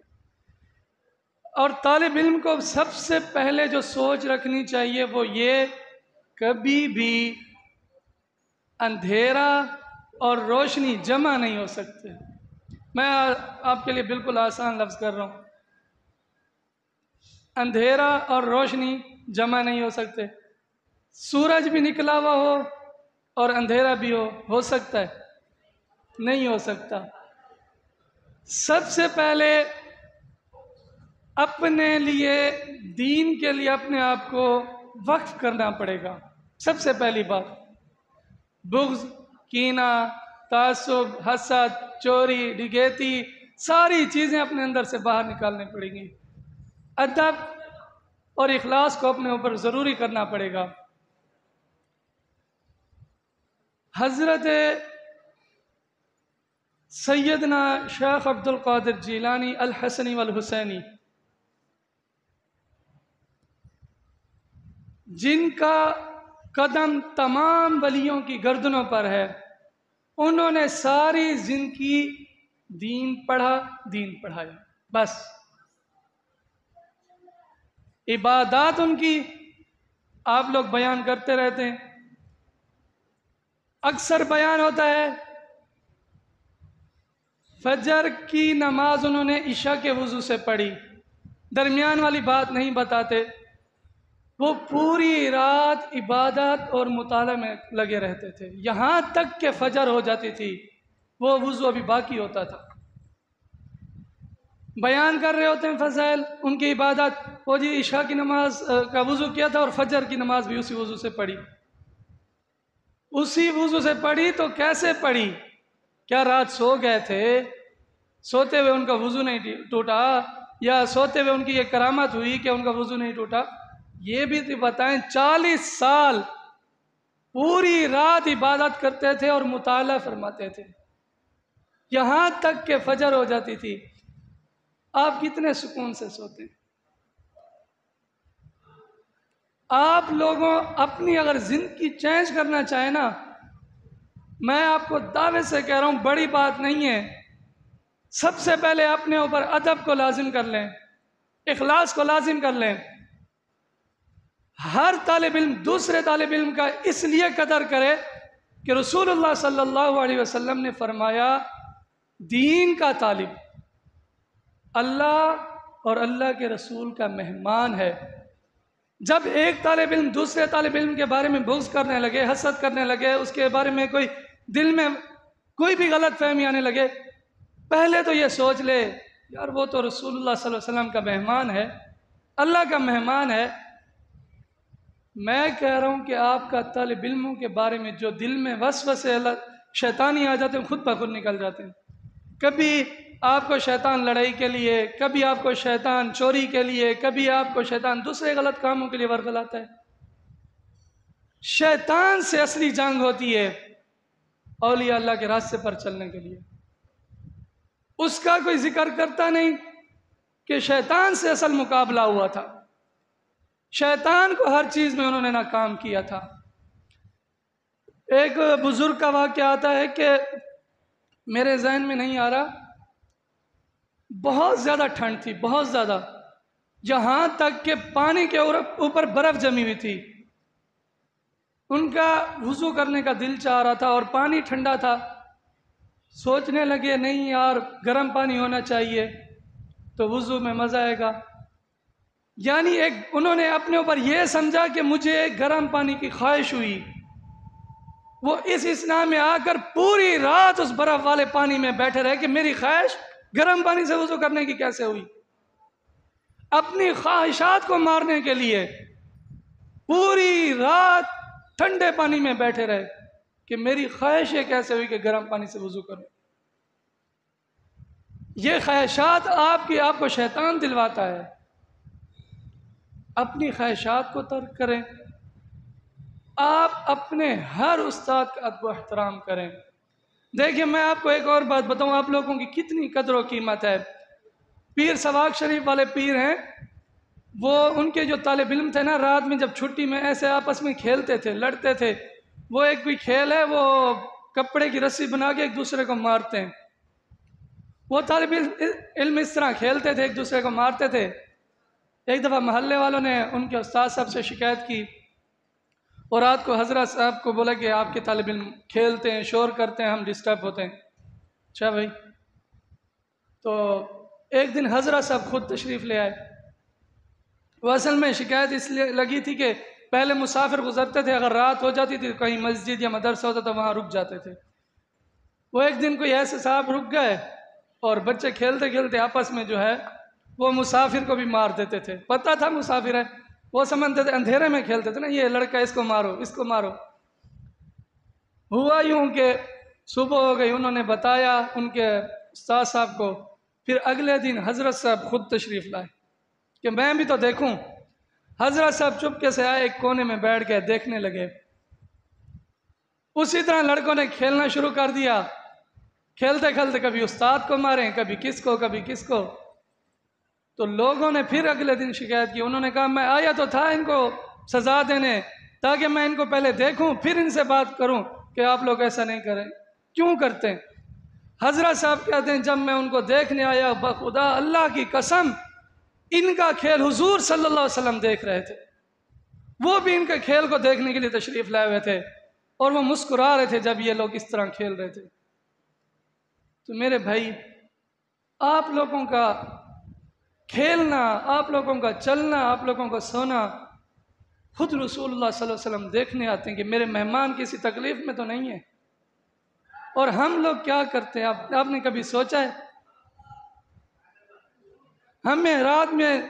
और तालिब इल्म को सबसे पहले जो सोच रखनी चाहिए वो ये, कभी भी अंधेरा और रोशनी जमा नहीं हो सकते। मैं आपके लिए बिल्कुल आसान लफ्ज़ कर रहा हूँ, अंधेरा और रोशनी जमा नहीं हो सकते। सूरज भी निकला हुआ हो और अंधेरा भी हो सकता है? नहीं हो सकता। सबसे पहले अपने लिए, दीन के लिए अपने आप को वक्फ करना पड़ेगा। सबसे पहली बात, बुग़्ज़, कीना, तासुब, हसद, चोरी, डिगैती, सारी चीज़ें अपने अंदर से बाहर निकालनी पड़ेंगी। अदब और इखलास को अपने ऊपर ज़रूरी करना पड़ेगा। हज़रत सैयदना शेख अब्दुल क़ादिर जीलानी अल हसनी वल हुसैनी, जिनका कदम तमाम वलियों की गर्दनों पर है, उन्होंने सारी जिंदगी दीन पढ़ा, दीन पढ़ाया, बस। इबादत उनकी आप लोग बयान करते रहते हैं, अक्सर बयान होता है। फजर की नमाज उन्होंने इशा के वुज़ू से पढ़ी, दरमियान वाली बात नहीं बताते। वो पूरी रात इबादत और मुताला में लगे रहते थे, यहाँ तक कि फजर हो जाती थी, वो वुज़ू अभी बाकी होता था। बयान कर रहे होते हैं फज़ैल उनकी इबादत, वो जी इशा की नमाज का वुज़ू किया था और फजर की नमाज भी उसी वुज़ू से पढ़ी। उसी वुज़ू से पढ़ी तो कैसे पढ़ी? क्या रात सो गए थे, सोते हुए उनका वुज़ू नहीं टूटा, या सोते हुए उनकी ये करामत हुई कि उनका वुज़ू नहीं टूटा? ये भी तो बताएं। 40 साल पूरी रात इबादत करते थे और मुताला फरमाते थे, यहाँ तक कि फजर हो जाती थी। आप कितने सुकून से सोते हैं? आप लोगों अपनी अगर जिंदगी चेंज करना चाहें ना, मैं आपको दावे से कह रहा हूँ, बड़ी बात नहीं है। सबसे पहले अपने ऊपर अदब को लाजिम कर लें, इखलास को लाजिम कर लें। हर तालिब इल्म दूसरे तालिब इल्म का इसलिए कदर करे कि रसूलुल्लाह सल्लल्लाहु अलैहि वसल्लम ने फरमाया, दीन का तालिब अल्लाह और अल्लाह के रसूल का मेहमान है। जब एक तालिब इल्म दूसरे तालिब इल्म के बारे में बुग़्ज़ करने लगे, हसद करने लगे, उसके बारे में कोई दिल में कोई भी गलत फहमी आने लगे, पहले तो ये सोच ले, यार वो तो रसूलुल्लाह सल्लल्लाहु अलैहि वसल्लम का मेहमान है, अल्लाह का मेहमान है। मैं कह रहा हूँ कि आपका तालिब इल्मों के बारे में जो दिल में वसवसे शैतानी आ जाते हैं, खुद ब खुद निकल जाते हैं। कभी आपको शैतान लड़ाई के लिए, कभी आपको शैतान चोरी के लिए, कभी आपको शैतान दूसरे गलत कामों के लिए वर्गलाता है। शैतान से असली जंग होती है औलिया अल्लाह के रास्ते पर चलने के लिए। उसका कोई जिक्र करता नहीं कि शैतान से असल मुकाबला हुआ था, शैतान को हर चीज़ में उन्होंने नाकाम किया था। एक बुजुर्ग का वाक़या आता है कि मेरे जहन में नहीं आ रहा, बहुत ज़्यादा ठंड थी, बहुत ज़्यादा, यहाँ तक कि पानी के ऊपर बर्फ़ जमी हुई थी। उनका वज़ू करने का दिल चाह रहा था और पानी ठंडा था। सोचने लगे नहीं यार गर्म पानी होना चाहिए तो वज़ू में मज़ा आएगा। यानी एक उन्होंने अपने ऊपर यह समझा कि मुझे गर्म पानी की ख्वाहिश हुई। वो इस इस्लाम में आकर पूरी रात उस बर्फ़ वाले पानी में बैठे रहे कि मेरी ख्वाहिश गर्म पानी से वज़ू करने की कैसे हुई। अपनी ख्वाहिशात को मारने के लिए पूरी रात ठंडे पानी में बैठे रहे कि मेरी ख्वाहिश ये कैसे हुई कि गर्म पानी से वज़ू करूं। ये ख्वाहिशात आपको शैतान दिलवाता है। अपनी ख्वाहिशात को तर्क करें। आप अपने हर उस्ताद का अदब एहतराम करें। देखिए मैं आपको एक और बात बताऊं, आप लोगों की कितनी कदर व कीमत है। पीर सवाक शरीफ वाले पीर हैं, वो उनके जो तालिब इल्म थे ना, रात में जब छुट्टी में ऐसे आपस में खेलते थे, लड़ते थे। वो एक भी खेल है, वो कपड़े की रस्सी बना के एक दूसरे को मारते हैं। वो तालिब इल्म इस तरह खेलते थे, एक दूसरे को मारते थे। एक दफ़ा मोहल्ले वालों ने उनके उस्ताद साहब से शिकायत की और रात को हज़रत साहब को बोला कि आपके तालिब इल्म खेलते हैं, शोर करते हैं, हम डिस्टर्ब होते हैं। अच्छा भाई, तो एक दिन हज़रत साहब खुद तशरीफ़ ले आए। वो असल में शिकायत इसलिए लगी थी कि पहले मुसाफिर गुजरते थे, अगर रात हो जाती थी कहीं मस्जिद या मदरसा होता तो वहाँ रुक जाते थे। वो एक दिन कोई ऐसे साहब रुक गए और बच्चे खेलते खेलते आपस में जो है वो मुसाफिर को भी मार देते थे। पता था मुसाफिर है, वो समझते थे, अंधेरे में खेलते थे ना, ये लड़का इसको मारो इसको मारो। हुआ यूँ कि सुबह हो गई, उन्होंने बताया उनके उस्ताद साहब को। फिर अगले दिन हज़रत साहब खुद तशरीफ़ लाए कि मैं भी तो देखूं। हज़रत साहब चुपके से आए, एक कोने में बैठ गए, देखने लगे। उसी तरह लड़कों ने खेलना शुरू कर दिया। खेलते खेलते कभी उस्ताद को मारें, कभी किसको कभी किसको। तो लोगों ने फिर अगले दिन शिकायत की। उन्होंने कहा मैं आया तो था इनको सज़ा देने, ताकि मैं इनको पहले देखूं फिर इनसे बात करूं कि आप लोग ऐसा नहीं करें, क्यों करते हैं। हज़रत साहब कहते हैं जब मैं उनको देखने आया, बखुदा अल्लाह की कसम इनका खेल हुजूर सल्लल्लाहु अलैहि वसल्लम देख रहे थे। वो भी इनके खेल को देखने के लिए तशरीफ़ लाए हुए थे और वो मुस्कुरा रहे थे जब ये लोग इस तरह खेल रहे थे। तो मेरे भाई, आप लोगों का खेलना, आप लोगों का चलना, आप लोगों का सोना, खुद रसूलुल्लाह सल्लल्लाहु अलैहि वसल्लम देखने आते हैं कि मेरे मेहमान किसी तकलीफ़ में तो नहीं है। और हम लोग क्या करते हैं, आपने कभी सोचा है? हमें रात में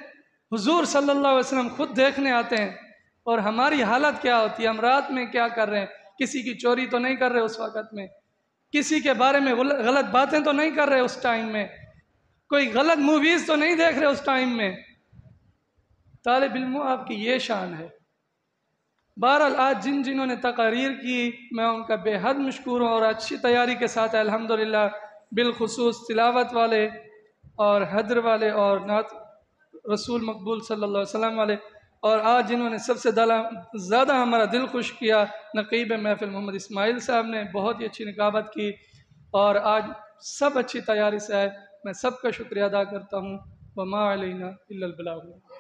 हुजूर सल्लल्लाहु अलैहि वसल्लम खुद देखने आते हैं और हमारी हालत क्या होती है। हम रात में क्या कर रहे हैं? किसी की चोरी तो नहीं कर रहे उस वक़्त में, किसी के बारे में गलत बातें तो नहीं कर रहे उस टाइम में, कोई गलत मूवीज़ तो नहीं देख रहे उस टाइम में। तालिब इल्मों, आपकी ये शान है। बहरहाल आज जिन्होंने तकारीर की, मैं उनका बेहद मशकूर हूँ और अच्छी तैयारी के साथ अल्हम्दुलिल्लाह, बिलखुसूस तिलावत वाले और हदर वाले और नात रसूल मकबूल सल्लल्लाहु अलैहि वसल्लम वाले, और आज जिन्होंने सबसे ज़्यादा हमारा दिल खुश किया, नक़ीब महफिल मोहम्मद इस्माइल साहब ने बहुत ही अच्छी निकाबत की और आज सब अच्छी तैयारी से आए। मैं सबका शुक्रिया अदा करता हूँ। वमा अलैना इल्लल बलाग।